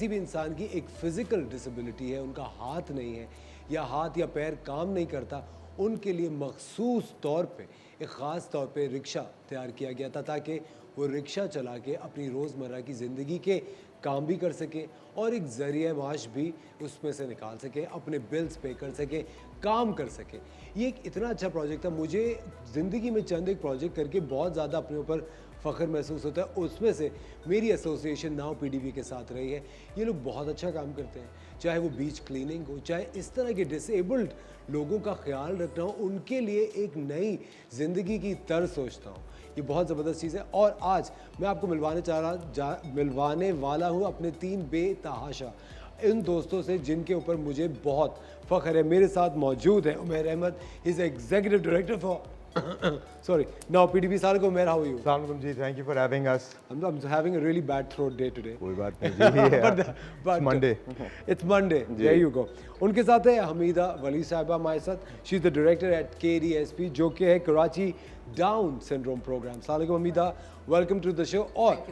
भी इंसान की एक फ़िज़िकल डिसेबिलिटी है, उनका हाथ नहीं है या हाथ या पैर काम नहीं करता, उनके लिए मखसूस तौर पे एक ख़ास तौर पे रिक्शा तैयार किया गया था ताकि वो रिक्शा चला के अपनी रोज़मर्रा की ज़िंदगी के काम भी कर सके और एक ज़रिया माश भी उसमें से निकाल सके, अपने बिल्स पे कर सके, काम कर सके। ये एक इतना अच्छा प्रोजेक्ट था। मुझे ज़िंदगी में चंद एक प्रोजेक्ट करके बहुत ज़्यादा अपने ऊपर फ़ख्र महसूस होता है। उसमें से मेरी एसोसिएशन नाउ पीडीपी के साथ रही है। ये लोग बहुत अच्छा काम करते हैं, चाहे वो बीच क्लीनिंग हो, चाहे इस तरह के डिसेबल्ड लोगों का ख्याल रखना हो, उनके लिए एक नई ज़िंदगी की तर्ज सोचता हूँ। ये बहुत ज़बरदस्त चीज़ है। और आज मैं आपको मिलवाने वाला हूँ अपने 3 बेतहाशा इन दोस्तों से जिनके ऊपर मुझे बहुत फ़ख्र है। मेरे साथ मौजूद है Umair Ahmed, is executive director for sorry, now PDP Assalamualaikum Umair, how are you? Assalamualaikum ji, thank you for having us. I'm having a really bad throat day today. कोई बात नहीं जी, but it's Monday. It's Monday. There you go. उनके साथ है हमीदा वली साहिबा हमारे साथ। She is the director at KDSP जो कि है कराची डाउन सिंड्रोम प्रोग्राम। अस्सलाम Hamida, welcome to the show. और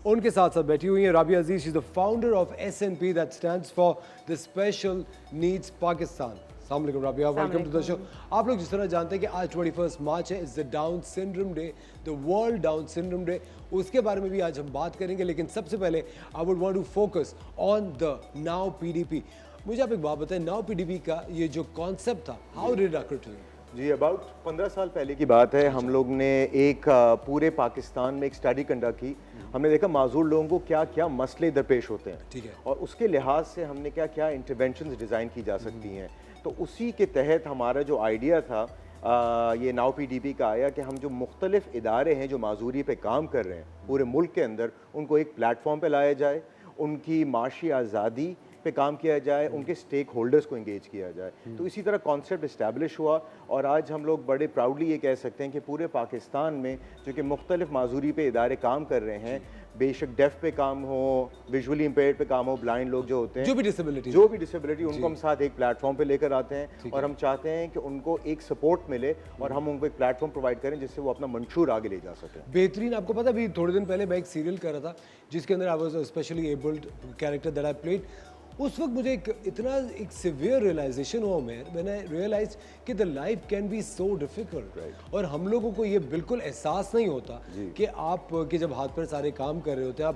उनके साथ साथ बैठी हुई हैं Rabia Aziz, she is the founder of SNP that stands for the special needs Pakistan. अस्सलाम वालेकुम Rabia, welcome to the show. आप लोग जिस तरह जानते हैं कि आज 21 मार्च है, is the down syndrome day, the world down syndrome day. उसके बारे में भी आज हम बात करेंगे, लेकिन सबसे पहले I would want to focus on the now PDP. मुझे आप एक बात बताएं, नाउ पीडीपी का ये जो कॉन्सेप्ट था, how did it occur to you? जी अबाउट 15 साल पहले की बात है। हम लोग ने एक पूरे पाकिस्तान में एक स्टडी कंडक्ट की। हमने देखा माजूर लोगों को क्या क्या मसले दरपेश होते हैं, ठीक है। और उसके लिहाज से हमने क्या क्या इंटरवेंशंस डिज़ाइन की जा सकती हैं। तो उसी के तहत हमारा जो आइडिया था ये नाउ PDP का आया कि हम जो मुख्तलिफ इदारे हैं जो माजूरी पे काम कर रहे हैं पूरे मुल्क के अंदर, उनको एक प्लेटफॉर्म पे लाया जाए, उनकी माशी आज़ादी पे काम किया जाए, उनके स्टेक होल्डर्स को इंगेज किया जाए। तो इसी तरह कॉन्सेप्ट इस्टेब्लिश हुआ और आज हम लोग बड़े प्राउडली ये कह सकते हैं कि पूरे पाकिस्तान में जो कि मुख्तलिफ माजूरी पे इदारे काम कर रहे हैं, बेशक डेफ पे काम हो, विजुअली इम्पेयर्ड पे काम हो, ब्लाइंड लोग जो होते हैं, जो भी डिसेबिलिटी उनको हम साथ एक प्लेटफॉर्म पे लेकर आते हैं और हम चाहते हैं कि उनको एक सपोर्ट मिले और हम उनको एक प्लेटफॉर्म प्रोवाइड करें जिससे वो अपना मंशूर आगे ले जा सकें। बेहतरीन। आपको पता अभी थोड़े दिन पहले मैं एक सीरियल कर रहा था जिसके अंदर I was a specially abled character that I played. उस वक्त मुझे एक सिवियर रियलाइजेशन हुआ मैन आई रियलाइज कि the life can be so difficult, और हम लोगों को ये बिल्कुल एहसास नहीं होता कि आप के जब हाथ पर सारे काम कर रहे होते हैं,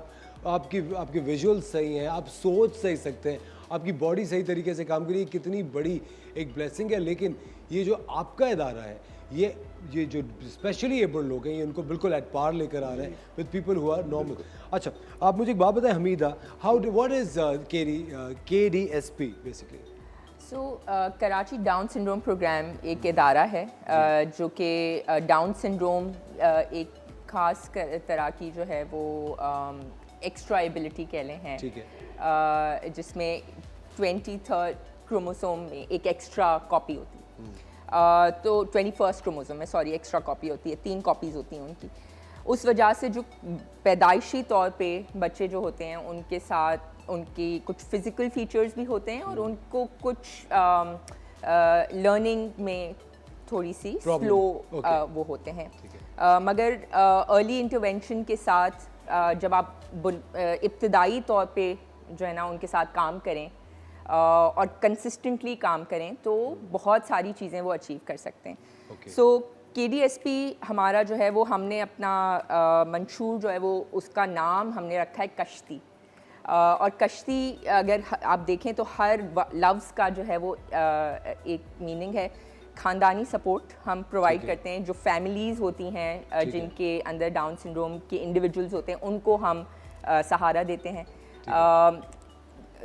आपकी विजुअल सही हैं, आप सोच सही सकते हैं, आपकी बॉडी सही तरीके से काम करिए, कितनी बड़ी एक ब्लेसिंग है। लेकिन ये जो आपका इदारा है, ये जो स्पेशली एबल्ड लोग हैं, ये उनको बिल्कुल एट पार लेकर आ रहे हैं with people who are normal. अच्छा, आप मुझे एक बात बताएं Hamida, what is KDSP basically? So Karachi down syndrome program एक इदारा है जो कि डाउन सिंड्रोम एक ख़ास तरह की जो है वो एक्स्ट्रा एबिलिटी कह लें हैं, ठीक है, जिसमें 23rd क्रोमोसोम में एक एक्स्ट्रा कॉपी होती है। तो 21st क्रोमोसोम में सॉरी एक्स्ट्रा कॉपी होती है, 3 कॉपीज़ होती हैं उनकी। उस वजह से जो पैदाइशी तौर पे बच्चे जो होते हैं उनके साथ उनकी कुछ फिज़िकल फीचर्स भी होते हैं और उनको कुछ लर्निंग में थोड़ी सी स्लो वो होते हैं। मगर अर्ली इंटरवेंशन के साथ जब आप इब्तदाई तौर पे जो है ना उनके साथ काम करें और कंसिस्टेंटली काम करें तो बहुत सारी चीज़ें वो अचीव कर सकते हैं। सो KDSP हमारा जो है वो हमने अपना मंशूर जो है वो उसका नाम हमने रखा है कश्ती। और कश्ती अगर आप देखें तो हर लफ्ज़ का जो है वो एक मीनिंग है। ख़ानदानी सपोर्ट हम प्रोवाइड करते हैं, जो फैमिलीज़ होती हैं जिनके अंदर डाउन सिंड्रोम के इंडिविजुअल्स होते हैं उनको हम सहारा देते हैं।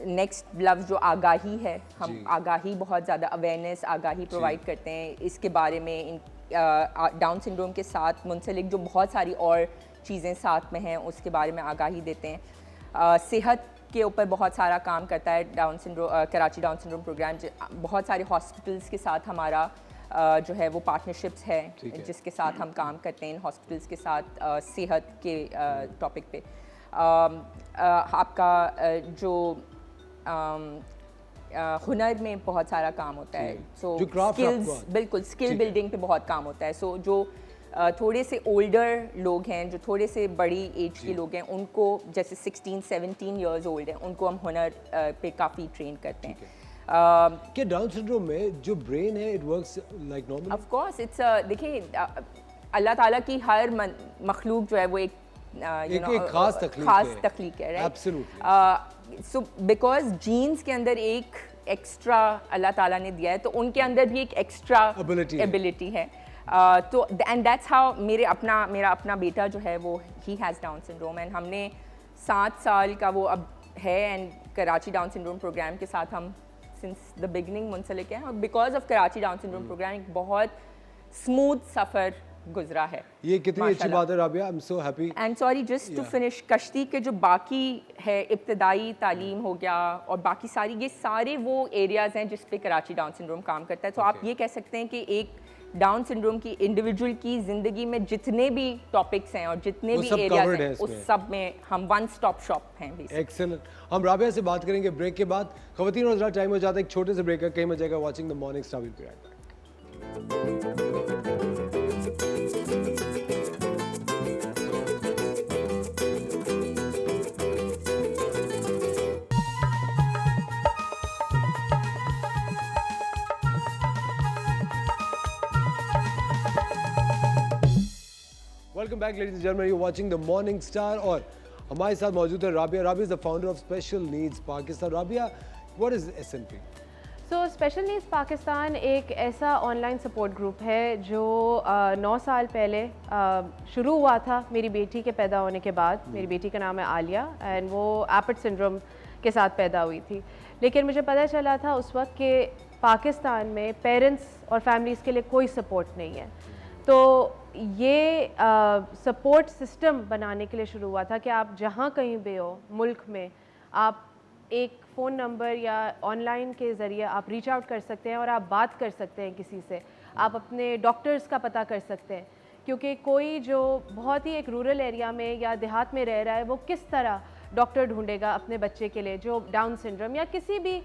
नेक्स्ट लफ्ज़ जो आगाही है, हम आगाही बहुत ज़्यादा अवेयरनेस आगाही प्रोवाइड करते हैं इसके बारे में। डाउन सिंड्रोम के साथ मुंसलिक जो बहुत सारी और चीज़ें साथ में हैं उसके बारे में आगाही देते हैं। सेहत के ऊपर बहुत सारा काम करता है कराची डाउन सिंड्रोम प्रोग्राम। बहुत सारे हॉस्पिटल्स के साथ हमारा जो है वो पार्टनरशिप्स है जिसके साथ हम काम करते हैं इन हॉस्पिटल्स के साथ सेहत के टॉपिक पे। आपका जो हुनर में बहुत सारा काम होता है। सो स्किल्स, बिल्कुल स्किल बिल्डिंग पे बहुत काम होता है। सो जो थोड़े से ओल्डर लोग हैं, जो थोड़े से बड़ी एज के लोग हैं, उनको जैसे 16-17 इयर्स ओल्ड हैं, उनको हम हुनर पे काफ़ी ट्रेन करते हैं। क्या डाउन सिंड्रोम में जो ब्रेन है it works like normal? Of course it's देखिए अल्लाह ताला की हर मखलूक जो है वो एक खास तख्लीक है, राइट? सो बिकॉज जीन्स के अंदर एक एक्स्ट्रा अल्लाह ताला ने दिया है तो उनके अंदर भी एक एक्स्ट्रा एबिलिटी है। तो एंड दैट्स हाउ मेरा अपना बेटा जो है वो he has Down syndrome and हमने 7 साल का वो अब है and Karachi down syndrome program के साथ हम सिंस द बिगनिंग मुंसलिक हैं और because of Karachi down syndrome program एक बहुत स्मूथ सफ़र गुजरा है। ये कितनी अच्छी बात है Rabia, I am so happy. And sorry just to finish, कश्ती के जो बाकी है इब्तदाई तालीम हो गया और बाकी सारी ये सारे वो एरियाज़ हैं जिस पे कराची डाउन सिंड्रोम काम करता है। तो आप ये कह सकते हैं कि एक डाउन सिंड्रोम की इंडिविजुअल की ज़िंदगी में जितने भी टॉपिक्स हैं और जितने भी एरियाज हैं उस सब में हम वन स्टॉप शॉप हैं। एक्सेलेंट। हम राबिया से बात करेंगे ब्रेक के बाद। ख़वातीन और हज़रात, टाइम हो जाता है एक छोटे से ब्रेक का, कहीं मत जाएगा। Watching the morning star, will be right back. Welcome back ladies and gentleman, you watching the morning star और हमारे साथ मौजूद है Rabia. Rabia is the founder of special needs Pakistan. Rabia, what is SNP? So special needs Pakistan एक ऐसा ऑनलाइन सपोर्ट ग्रुप है जो 9 साल पहले शुरू हुआ था मेरी बेटी के पैदा होने के बाद। मेरी बेटी का नाम है आलिया एंड वो एपिड सिंड्रोम के साथ पैदा हुई थी। लेकिन मुझे पता चला था उस वक्त कि पाकिस्तान में पेरेंट्स और फैमिलीज़ के लिए कोई सपोर्ट नहीं है। तो ये सपोर्ट सिस्टम बनाने के लिए शुरू हुआ था कि आप जहाँ कहीं भी हो मुल्क में, आप एक फ़ोन नंबर या ऑनलाइन के ज़रिए आप रीच आउट कर सकते हैं और आप बात कर सकते हैं किसी से। आप अपने डॉक्टर्स का पता कर सकते हैं, क्योंकि कोई जो बहुत ही एक रूरल एरिया में या देहात में रह रहा है वो किस तरह डॉक्टर ढूंढेगा अपने बच्चे के लिए जो डाउन सिंड्रोम या किसी भी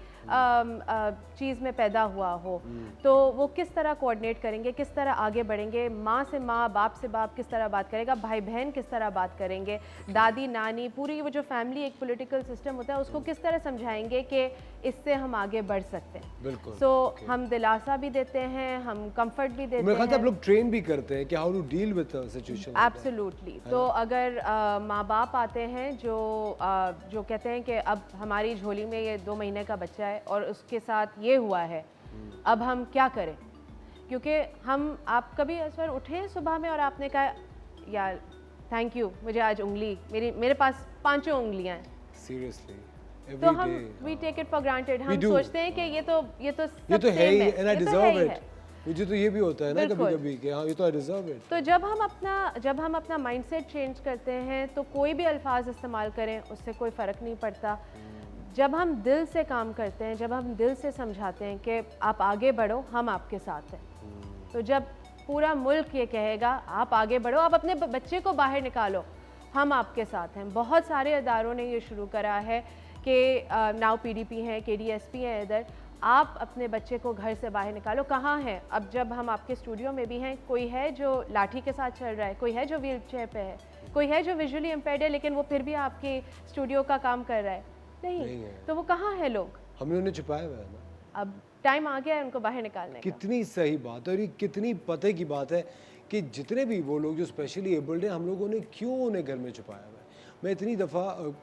चीज़ में पैदा हुआ हो। तो वो किस तरह कोऑर्डिनेट करेंगे, किस तरह आगे बढ़ेंगे, माँ से माँ, बाप से बाप किस तरह बात करेगा, भाई बहन किस तरह बात करेंगे, दादी नानी, पूरी वो जो फैमिली एक पॉलिटिकल सिस्टम होता है उसको किस तरह समझाएंगे कि इससे हम आगे बढ़ सकते हैं। बिल्कुल। सो हम दिलासा भी देते हैं, हम कंफर्ट भी देते मेरे ख्याल से आप हैं। लोग ट्रेन भी करते हैं कि how to deal with situation. Absolutely. तो अगर माँ बाप आते हैं जो कहते हैं कि अब हमारी झोली में ये 2 महीने का बच्चा है और उसके साथ ये हुआ है, अब हम क्या करें, क्योंकि आप कभी इस बार उठे सुबह में और आपने कहा यार थैंक यू, मुझे आज उंगली मेरे पास 5 उंगलियां हैं। सीरियसली तो हम we take it for granted. हम do. सोचते हैं कि ये तो ये तो सब है ही same एंड आई ये तो है डिजर्व ही इट। है। मुझे तो ये भी होता है ना बिल्कुल। कभी-कभी कि हाँ ये तो आई डिजर्व इट। तो जब हम अपना माइंडसेट चेंज करते हैं तो कोई भी अल्फाज इस्तेमाल करें उससे कोई फ़र्क नहीं पड़ता। जब हम दिल से काम करते हैं, जब हम दिल से समझाते हैं कि आप आगे बढ़ो, हम आपके साथ हैं, तो जब पूरा मुल्क ये कहेगा आप आगे बढ़ो, आप अपने बच्चे को बाहर निकालो, हम आपके साथ हैं। बहुत सारे इदारों ने ये शुरू करा है कि नाउ PDP हैं, KDSP हैं, इधर आप अपने बच्चे को घर से बाहर निकालो। कहाँ हैं? अब जब हम आपके स्टूडियो में भी हैं, कोई है जो लाठी के साथ चल रहा है, कोई है जो व्हील चेयर पे है, कोई है जो विजुअली इम्पेयर्ड है लेकिन वो फिर भी आपके स्टूडियो का काम कर रहा है? नहीं है। तो वो कहाँ है लोग? हमने उन्हें छुपाया हुआ है ना। अब टाइम आ गया है उनको बाहर निकालने का। कितनी सही बात है और ये कितनी पते की बात है कि जितने भी वो लोग जो स्पेशली एबल्ड हैं, हम लोगों ने क्यों उन्हें घर में छुपाया हुआ है। मैं इतनी दफ़ा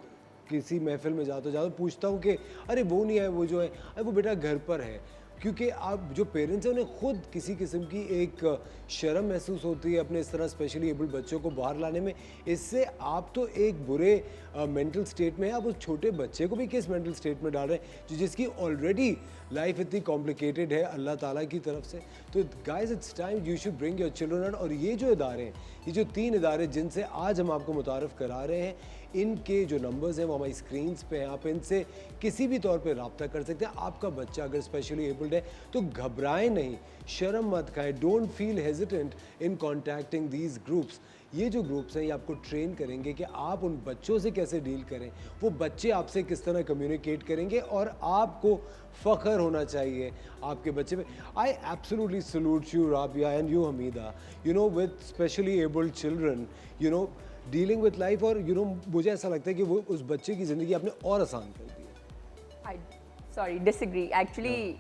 किसी महफिल में जाता पूछता हूँ कि अरे वो नहीं है, वो जो है, अरे वो बेटा घर पर है। क्योंकि आप जो पेरेंट्स हैं उन्हें खुद किसी किस्म की एक शर्म महसूस होती है अपने इस तरह स्पेशली एबल्ड बच्चों को बाहर लाने में। इससे आप तो एक बुरे मेंटल स्टेट में है, आप उस छोटे बच्चे को भी किस मेंटल स्टेट में डाल रहे हैं जिसकी ऑलरेडी लाइफ इतनी कॉम्प्लिकेटेड है अल्लाह ताला की तरफ से। तो guys it's time you should bring your children. और ये जो इदारे हैं, ये जो 3 इदारे जिनसे आज हम आपको मुतारफ़ करा रहे हैं, इनके जो नंबर्स हैं वो हमारी स्क्रीन्स पे हैं। आप इनसे किसी भी तौर पे रब्ता कर सकते हैं। आपका बच्चा अगर स्पेशली एबल्ड है तो घबराएं नहीं, शर्म मत खाएं, don't feel hesitant in contacting these groups. ये जो ग्रुप्स हैं ये आपको ट्रेन करेंगे कि आप उन बच्चों से कैसे डील करें, वो बच्चे आपसे किस तरह कम्युनिकेट करेंगे और आपको फ़ख्र होना चाहिए आपके बच्चे पे। I absolutely salute you Rabia and you Hamida, you know with specially abled children, you know dealing with life. और यू नो मुझे ऐसा लगता है कि वो उस बच्चे की ज़िंदगी आपने और आसान कर दी है। Sorry disagree actually.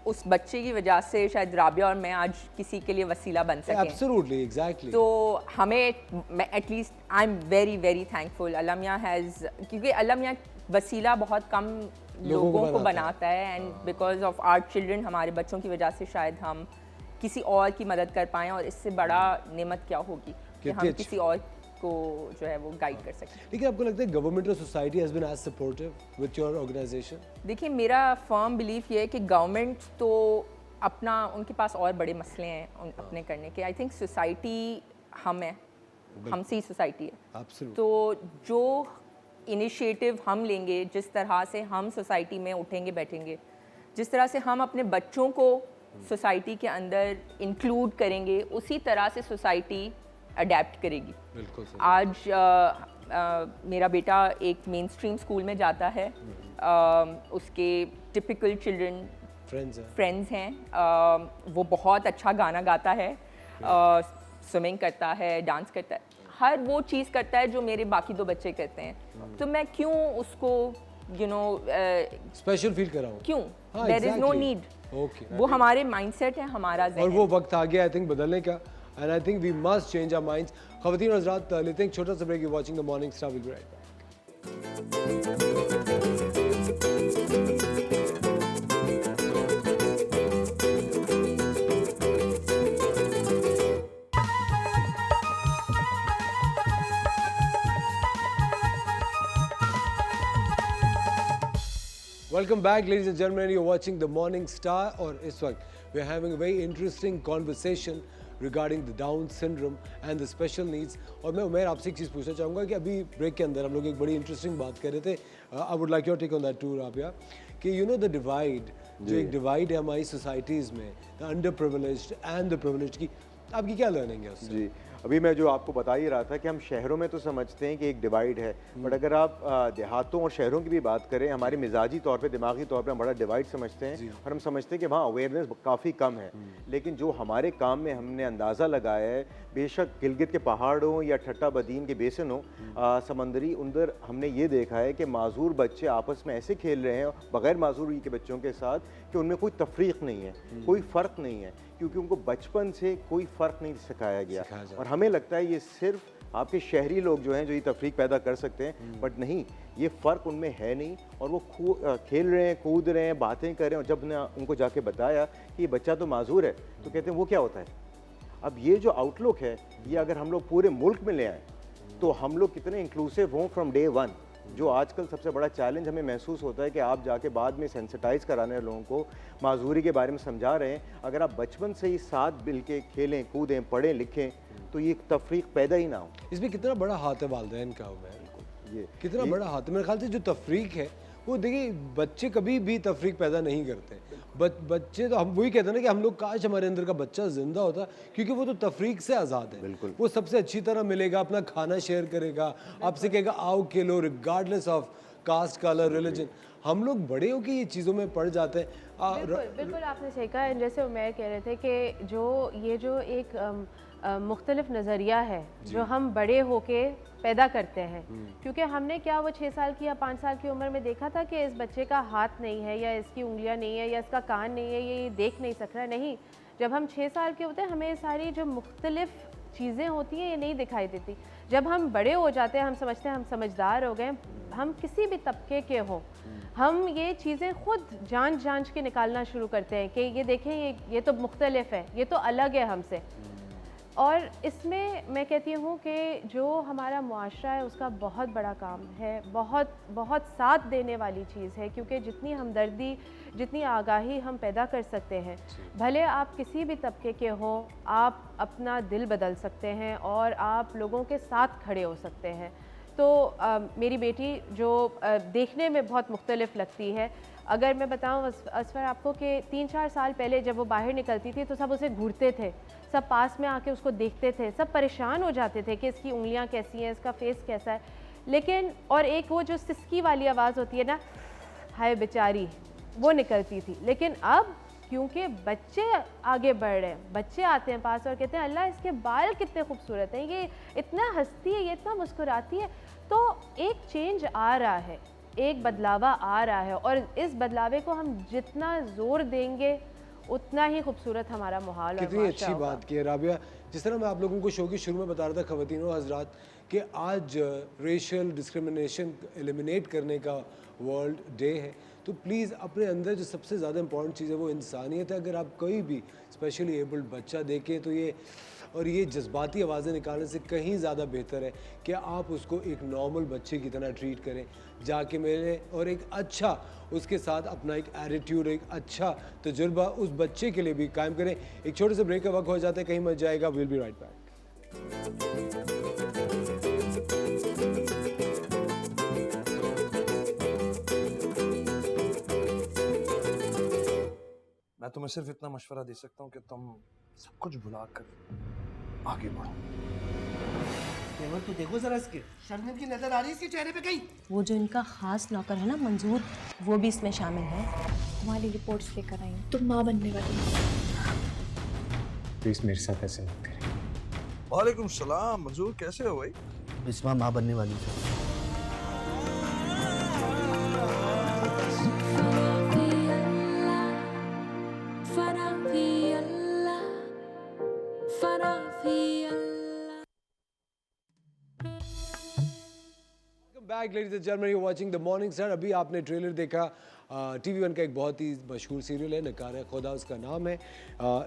उस बच्चे की वजह से शायद राबिया और मैं आज किसी के लिए वसीला बन सकें। Absolutely, exactly. तो हमें, मैं at least I am very very thankful अल्लाह मियां हैज़, क्योंकि अल्लाह मियां वसीला बहुत कम लोगों को बनाता है and because of our children, हमारे बच्चों की वजह से शायद हम किसी और की मदद कर पाएँ, और इससे बड़ा नेमत क्या होगी कि हम किसी और को जो है वो गाइड कर सकते हैं। लेकिन आपको लगता है गवर्नमेंट और society has been as supportive with your organization? देखिए, मेरा फर्म बिलीफ ये है कि गवर्नमेंट तो अपना, उनके पास और बड़े मसले हैं अपने करने के। आई थिंक सोसाइटी हम है, हमसे ही सोसाइटी है। Absolutely. तो जो इनिशिएटिव हम लेंगे, जिस तरह से हम सोसाइटी में उठेंगे बैठेंगे, जिस तरह से हम अपने बच्चों को सोसाइटी के अंदर इंक्लूड करेंगे, उसी तरह से सोसाइटी अडेप्ट करेगी। बिल्कुल सही। आज मेरा बेटा एक मेन स्ट्रीम स्कूल में जाता है, उसके टिपिकल चिल्ड्रन फ्रेंड्स हैं, वो बहुत अच्छा गाना गाता है, स्विमिंग करता है, डांस करता है, हर वो चीज़ करता है जो मेरे बाकी 2 बच्चे करते हैं। तो मैं क्यों उसको स्पेशल फील कराऊं? क्यों? हाँ, there is no exactly. Need. Okay. वो हमारे माइंडसेट है, हमारा और ज़हन। वो वक्त आ गया आई थिंक बदलने का, and I think we must change our minds. ख़वातीन और हज़रात, लेते हैं एक छोटा सा break. You watching the morning star, will be right back. Welcome back, ladies and gentlemen. You're watching The Morning Star, और इस वक्त we're having a very interesting conversation regarding the Down syndrome and the special needs. और मैं उमेर आपसे एक चीज़ पूछना चाहूँगा कि अभी ब्रेक के अंदर हम लोग एक बड़ी इंटरेस्टिंग बात कर रहे थे. I would like your take on that too, Rabia. कि you know the divide, जो एक डिवाइड है हमारी सोसाइटीज़ में, the underprivileged and the privileged की, आपकी क्या लर्निंग है उससे? जी, अभी मैं जो आपको बता ही रहा था कि हम शहरों में तो समझते हैं कि एक डिवाइड है, बट अगर आप देहातों और शहरों की भी बात करें, हमारे मिजाजी तौर पे, दिमागी तौर पे हम बड़ा डिवाइड समझते हैं और हम समझते हैं कि वहाँ अवेयरनेस काफ़ी कम है. लेकिन जो हमारे काम में हमने अंदाज़ा लगाया है, बेशक गिलगित के पहाड़ों या ठट्टा बदीन के बेसिन हो, समंदरी उंदर, हमने ये देखा है कि माजूर बच्चे आपस में ऐसे खेल रहे हैं बग़ैर माजूरी के बच्चों के साथ कि उनमें कोई तफरीक नहीं है, कोई फ़र्क नहीं है, क्योंकि उनको बचपन से कोई फ़र्क नहीं सिखाया गया. और हमें लगता है ये सिर्फ आपके शहरी लोग जो हैं जो ये तफरीक पैदा कर सकते हैं, बट नहीं, ये फ़र्क उनमें है नहीं. और वो खेल रहे हैं, कूद रहे हैं, बातें कर रहे हैं. और जब ने उनको जाके बताया कि ये बच्चा तो माजूर है, तो कहते हैं वो क्या होता है. अब ये जो आउटलुक है, ये अगर हम लोग पूरे मुल्क में ले आएँ तो हम लोग कितने इंक्लूसिव हों फ्रॉम डे वन. जो आजकल सबसे बड़ा चैलेंज हमें महसूस होता है कि आप जाके बाद में सेंसिटाइज कराने वाले लोगों को माजूरी के बारे में समझा रहे हैं. अगर आप बचपन से ही साथ मिल के खेलें, कूदें, पढ़ें, लिखें, तो ये तफरीक पैदा ही ना हो. इसमें कितना बड़ा हाथ है वालिदैन का, ये कितना बड़ा हाथ है. मेरे ख्याल से जो तफरीक है वो देखिए, बच्चे कभी भी तफरीक पैदा नहीं करते. बच्चे तो हम वही कहते हैं ना कि हम लोग काश हमारे अंदर का बच्चा जिंदा होता, क्योंकि वो तो तफरीक से आज़ाद है. बिल्कुल. वो सबसे अच्छी तरह मिलेगा, अपना खाना शेयर करेगा, आपसे कहेगा आओ खेलो, regardless of caste, colour, religion. हम लोग बड़े हो के ये चीज़ों में पड़ जाते हैं. बिल्कुल आपने सही कहा. जैसे उमैर कह रहे थे कि जो एक मुख्तलिफ नज़रिया है जो हम बड़े होके पैदा करते हैं, क्योंकि हमने क्या वो 6 साल की या 5 साल की उम्र में देखा था कि इस बच्चे का हाथ नहीं है या इसकी उंगलियां नहीं है या इसका कान नहीं है, ये देख नहीं सक रहा. नहीं, जब हम 6 साल के होते हैं हमें सारी जो मुख्तलिफ चीज़ें होती हैं ये नहीं दिखाई देती. जब हम बड़े हो जाते हैं हम समझते हैं हम समझदार हो गए, हम किसी भी तबके के हों, हम ये चीज़ें खुद जांच के निकालना शुरू करते हैं कि ये देखें ये तो मुख्तलिफ है, ये तो अलग है हमसे. और इसमें मैं कहती हूँ कि जो हमारा मुआशरा है उसका बहुत बड़ा काम है, बहुत बहुत साथ देने वाली चीज़ है, क्योंकि जितनी हमदर्दी, जितनी आगाही हम पैदा कर सकते हैं, भले आप किसी भी तबके के हों, आप अपना दिल बदल सकते हैं और आप लोगों के साथ खड़े हो सकते हैं. तो मेरी बेटी जो देखने में बहुत मुख्तलिफ लगती है, अगर मैं बताऊं असफर आपको कि 3-4 साल पहले जब वो बाहर निकलती थी तो सब उसे घूरते थे, सब पास में आके उसको देखते थे, सब परेशान हो जाते थे कि इसकी उंगलियां कैसी हैं, इसका फेस कैसा है. लेकिन और एक वो जो सिसकी वाली आवाज़ होती है ना, हाय बेचारी, वो निकलती थी. लेकिन अब क्योंकि बच्चे आगे बढ़ रहे हैं, बच्चे आते हैं पास और कहते हैं अल्लाह इसके बाल कितने खूबसूरत हैं, ये इतना हंसती है, ये इतना मुस्कुराती है. तो एक चेंज आ रहा है, एक बदलावा आ रहा है, और इस बदलावे को हम जितना ज़ोर देंगे उतना ही खूबसूरत हमारा माहौल और कितनी अच्छी बात की है राबिया. जिस तरह मैं आप लोगों को शो के शुरू में बता रहा था ख़वातीन और हज़रात कि आज रेशियल डिस्क्रिमिनेशन एलिमिनेट करने का वर्ल्ड डे है, तो प्लीज़ अपने अंदर जो सबसे ज़्यादा इंपॉर्टेंट चीज़ है वो इंसानियत है. अगर आप कोई भी स्पेशली एबल्ड बच्चा देखें तो ये जज्बाती आवाज़ें निकालने से कहीं ज़्यादा बेहतर है कि आप उसको एक नॉर्मल बच्चे की तरह ट्रीट करें, जाके मेरे और एक अच्छा उसके साथ अपना एक एटीट्यूड, एक अच्छा तजुर्बा उस बच्चे के लिए भी कायम करें. एक छोटे से ब्रेक का वक्त हो जाता है, कहीं मत जाएगा. Will be right back. मैं तुम्हें सिर्फ इतना मशवरा दे सकता हूँ कि तुम सब कुछ भुला कर आगे बढ़ो. तेवर तो देखो जरा इसके, शर्मिंद की नजर आ रही है इसके चेहरे पे कहीं. वो जो इनका खास नौकर है ना मंजूर, वो भी इसमें शामिल है. तुम्हारी रिपोर्ट्स लेकर आई हूँ. तुम माँ बनने वाली हो. प्लीज मेरे साथ ऐसे मत करें. वालेकुम सलाम मंजूर, कैसे हो भाई? बिस्मा माँ बनने वाली है. Back ladies and gentleman, you watching the morning star. अभी आपने ट्रेलर देखा TV1 का एक बहुत ही मशहूर सीरियल है नकारा खुदा उसका नाम है.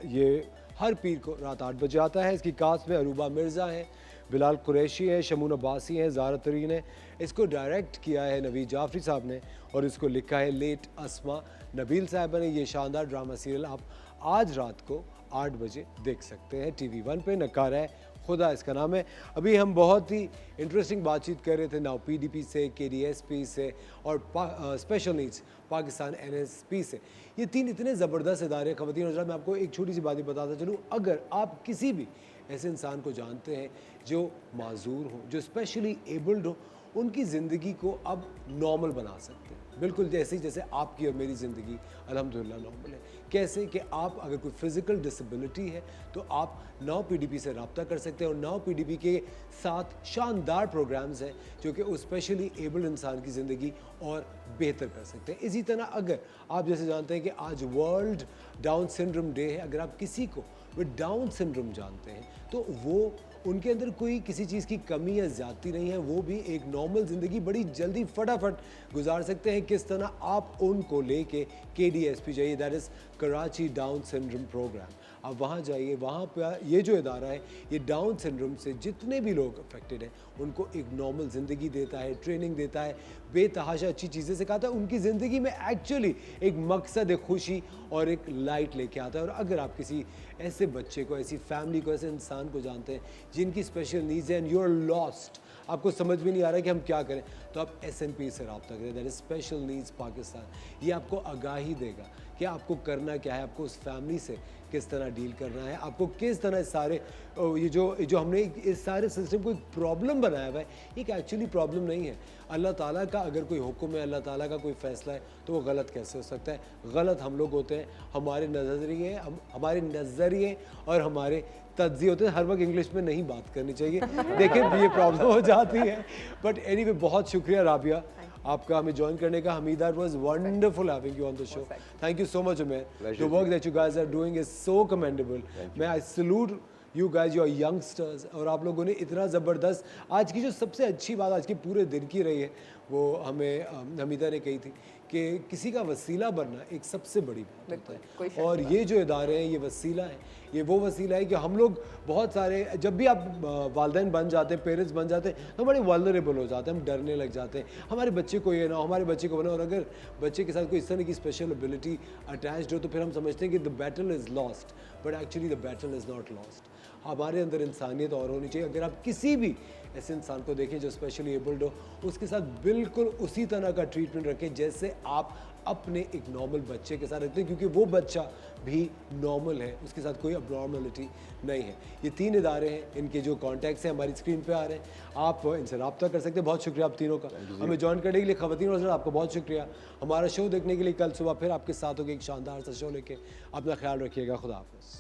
ये हर पीर को रात 8 बजे आता है. इसकी कास्ट में अरूबा मिर्ज़ा हैं, बिलाल कुरैशी हैं, शमून अब्बासी हैं, ज़ारा तरीन है। इसको डायरेक्ट किया है नवीद जाफरी साहब ने और इसको लिखा है लेट अस्मा नबील साहब ने। ये शानदार ड्रामा सीरियल आप आज रात को 8 बजे देख सकते हैं TV1 पे। नकारा है खुदा इसका नाम है। अभी हम बहुत ही इंटरेस्टिंग बातचीत कर रहे थे नाउ PDP से, KDSP से और स्पेशल नीड्स पाकिस्तान NSP से। ये 3 इतने ज़बरदस्त इदारे ख़वातीन और हज़रात, मैं आपको एक छोटी सी बात ही बताता चलूँ। अगर आप किसी भी ऐसे इंसान को जानते हैं जो माजूर हो, जो स्पेशली एबल्ड हो, उनकी ज़िंदगी को अब नॉर्मल बना सकते हैं, बिल्कुल जैसे आपकी और मेरी ज़िंदगी अल्हम्दुलिल्लाह नॉर्मल है। कैसे कि आप अगर कोई फिज़िकल डिसेबिलिटी है तो आप नाउ PDP से रब्ता कर सकते हैं और नाउ PDP के साथ शानदार प्रोग्राम्स हैं जो कि उस स्पेशली एबल्ड इंसान की ज़िंदगी और बेहतर कर सकते हैं। इसी तरह अगर आप जैसे जानते हैं कि आज वर्ल्ड डाउन सिंड्रोम डे है, अगर आप किसी को विद डाउन सिंड्रोम जानते हैं तो वो उनके अंदर कोई किसी चीज़ की कमी या ज़्यादती नहीं है, वो भी एक नॉर्मल ज़िंदगी बड़ी जल्दी फटाफट गुजार सकते हैं। किस तरह आप उनको लेके KDSP जाइए, that is Karachi down syndrome programme. आप वहाँ जाइए, वहाँ पर ये जो इदारा है ये डाउन सिंड्रोम से जितने भी लोग अफेक्टेड हैं उनको एक नॉर्मल ज़िंदगी देता है, ट्रेनिंग देता है, बेतहाशा अच्छी चीज़ें सिखाता है, उनकी ज़िंदगी में एक्चुअली एक मकसद, एक खुशी और एक लाइट लेके आता है। और अगर आप किसी ऐसे बच्चे को, ऐसी फैमिली को, ऐसे इंसान को जानते हैं जिनकी स्पेशल नीड्स हैं एंड यू आर लॉस्ट, आपको समझ में नहीं आ रहा कि हम क्या करें, तो आप SMP से रब्ता करें, that is special needs Pakistan. ये आपको आगाही देगा कि आपको करना क्या है, आपको उस फैमिली से किस तरह डील करना है, आपको किस तरह इस सारे ये जो हमने इस सारे सिस्टम को एक प्रॉब्लम बनाया हुआ है, एक एक्चुअली प्रॉब्लम नहीं है। अल्लाह ताला का अगर कोई हुक्म है, अल्लाह ताला का कोई फ़ैसला है तो वो गलत कैसे हो सकता है? गलत हम लोग होते हैं, हमारे नज़रिए और हमारे तज्ज़िये होते हैं। हर वक्त इंग्लिश में नहीं बात करनी चाहिए, देखिए ये प्रॉब्लम हो जाती है। बट एनीवे बहुत शुक्रिया राबिया आपका हमें ज्वाइन करने का। Hamida, it was wonderful having you on the show. Thank you so much Umair. The work that you guys are doing is so commendable. मैं I salute you guys, you are youngsters और आप लोगों ने इतना ज़बरदस्त। आज की जो सबसे अच्छी बात आज के पूरे दिन की रही है वो हमें हमीदा ने कही थी कि किसी का वसीला बनना एक सबसे बड़ी बात होता है। और ये जो इदारे हैं ये वसीला है, ये वो वसीला है कि हम लोग बहुत सारे, जब भी आप वालिदैन बन जाते हैं, पेरेंट्स बन जाते हैं, हम बड़े वल्नरेबल हो जाते हैं, हम डरने लग जाते हैं, हमारे बच्चे को ये ना हो, हमारे बच्चे को बना। और अगर बच्चे के साथ कोई इस तरह की स्पेशल एबिलिटी अटैच्ड हो तो फिर हम समझते हैं कि the battle is lost, but actually the battle is not lost. हमारे अंदर इंसानियत और होनी चाहिए। अगर आप किसी भी ऐसे इंसान को देखें जो स्पेशली एबल्ड हो, उसके साथ बिल्कुल उसी तरह का ट्रीटमेंट रखें जैसे आप अपने एक नॉर्मल बच्चे के साथ रखते हैं, क्योंकि वो बच्चा भी नॉर्मल है, उसके साथ कोई अबनॉर्मलिटी नहीं है। ये 3 इदारे हैं, इनके जो कॉन्टैक्ट्स हैं हमारी स्क्रीन पे आ रहे हैं, आप इनसे रब्ता कर सकते हैं। बहुत शुक्रिया आप तीनों का हमें ज्वाइन करने के लिए। ख़वातीन और आपका बहुत शुक्रिया हमारा शो देखने के लिए। कल सुबह फिर आपके साथ होगी एक शानदार सा शो लेके। अपना ख्याल रखिएगा। खुदा हाफ़िज़।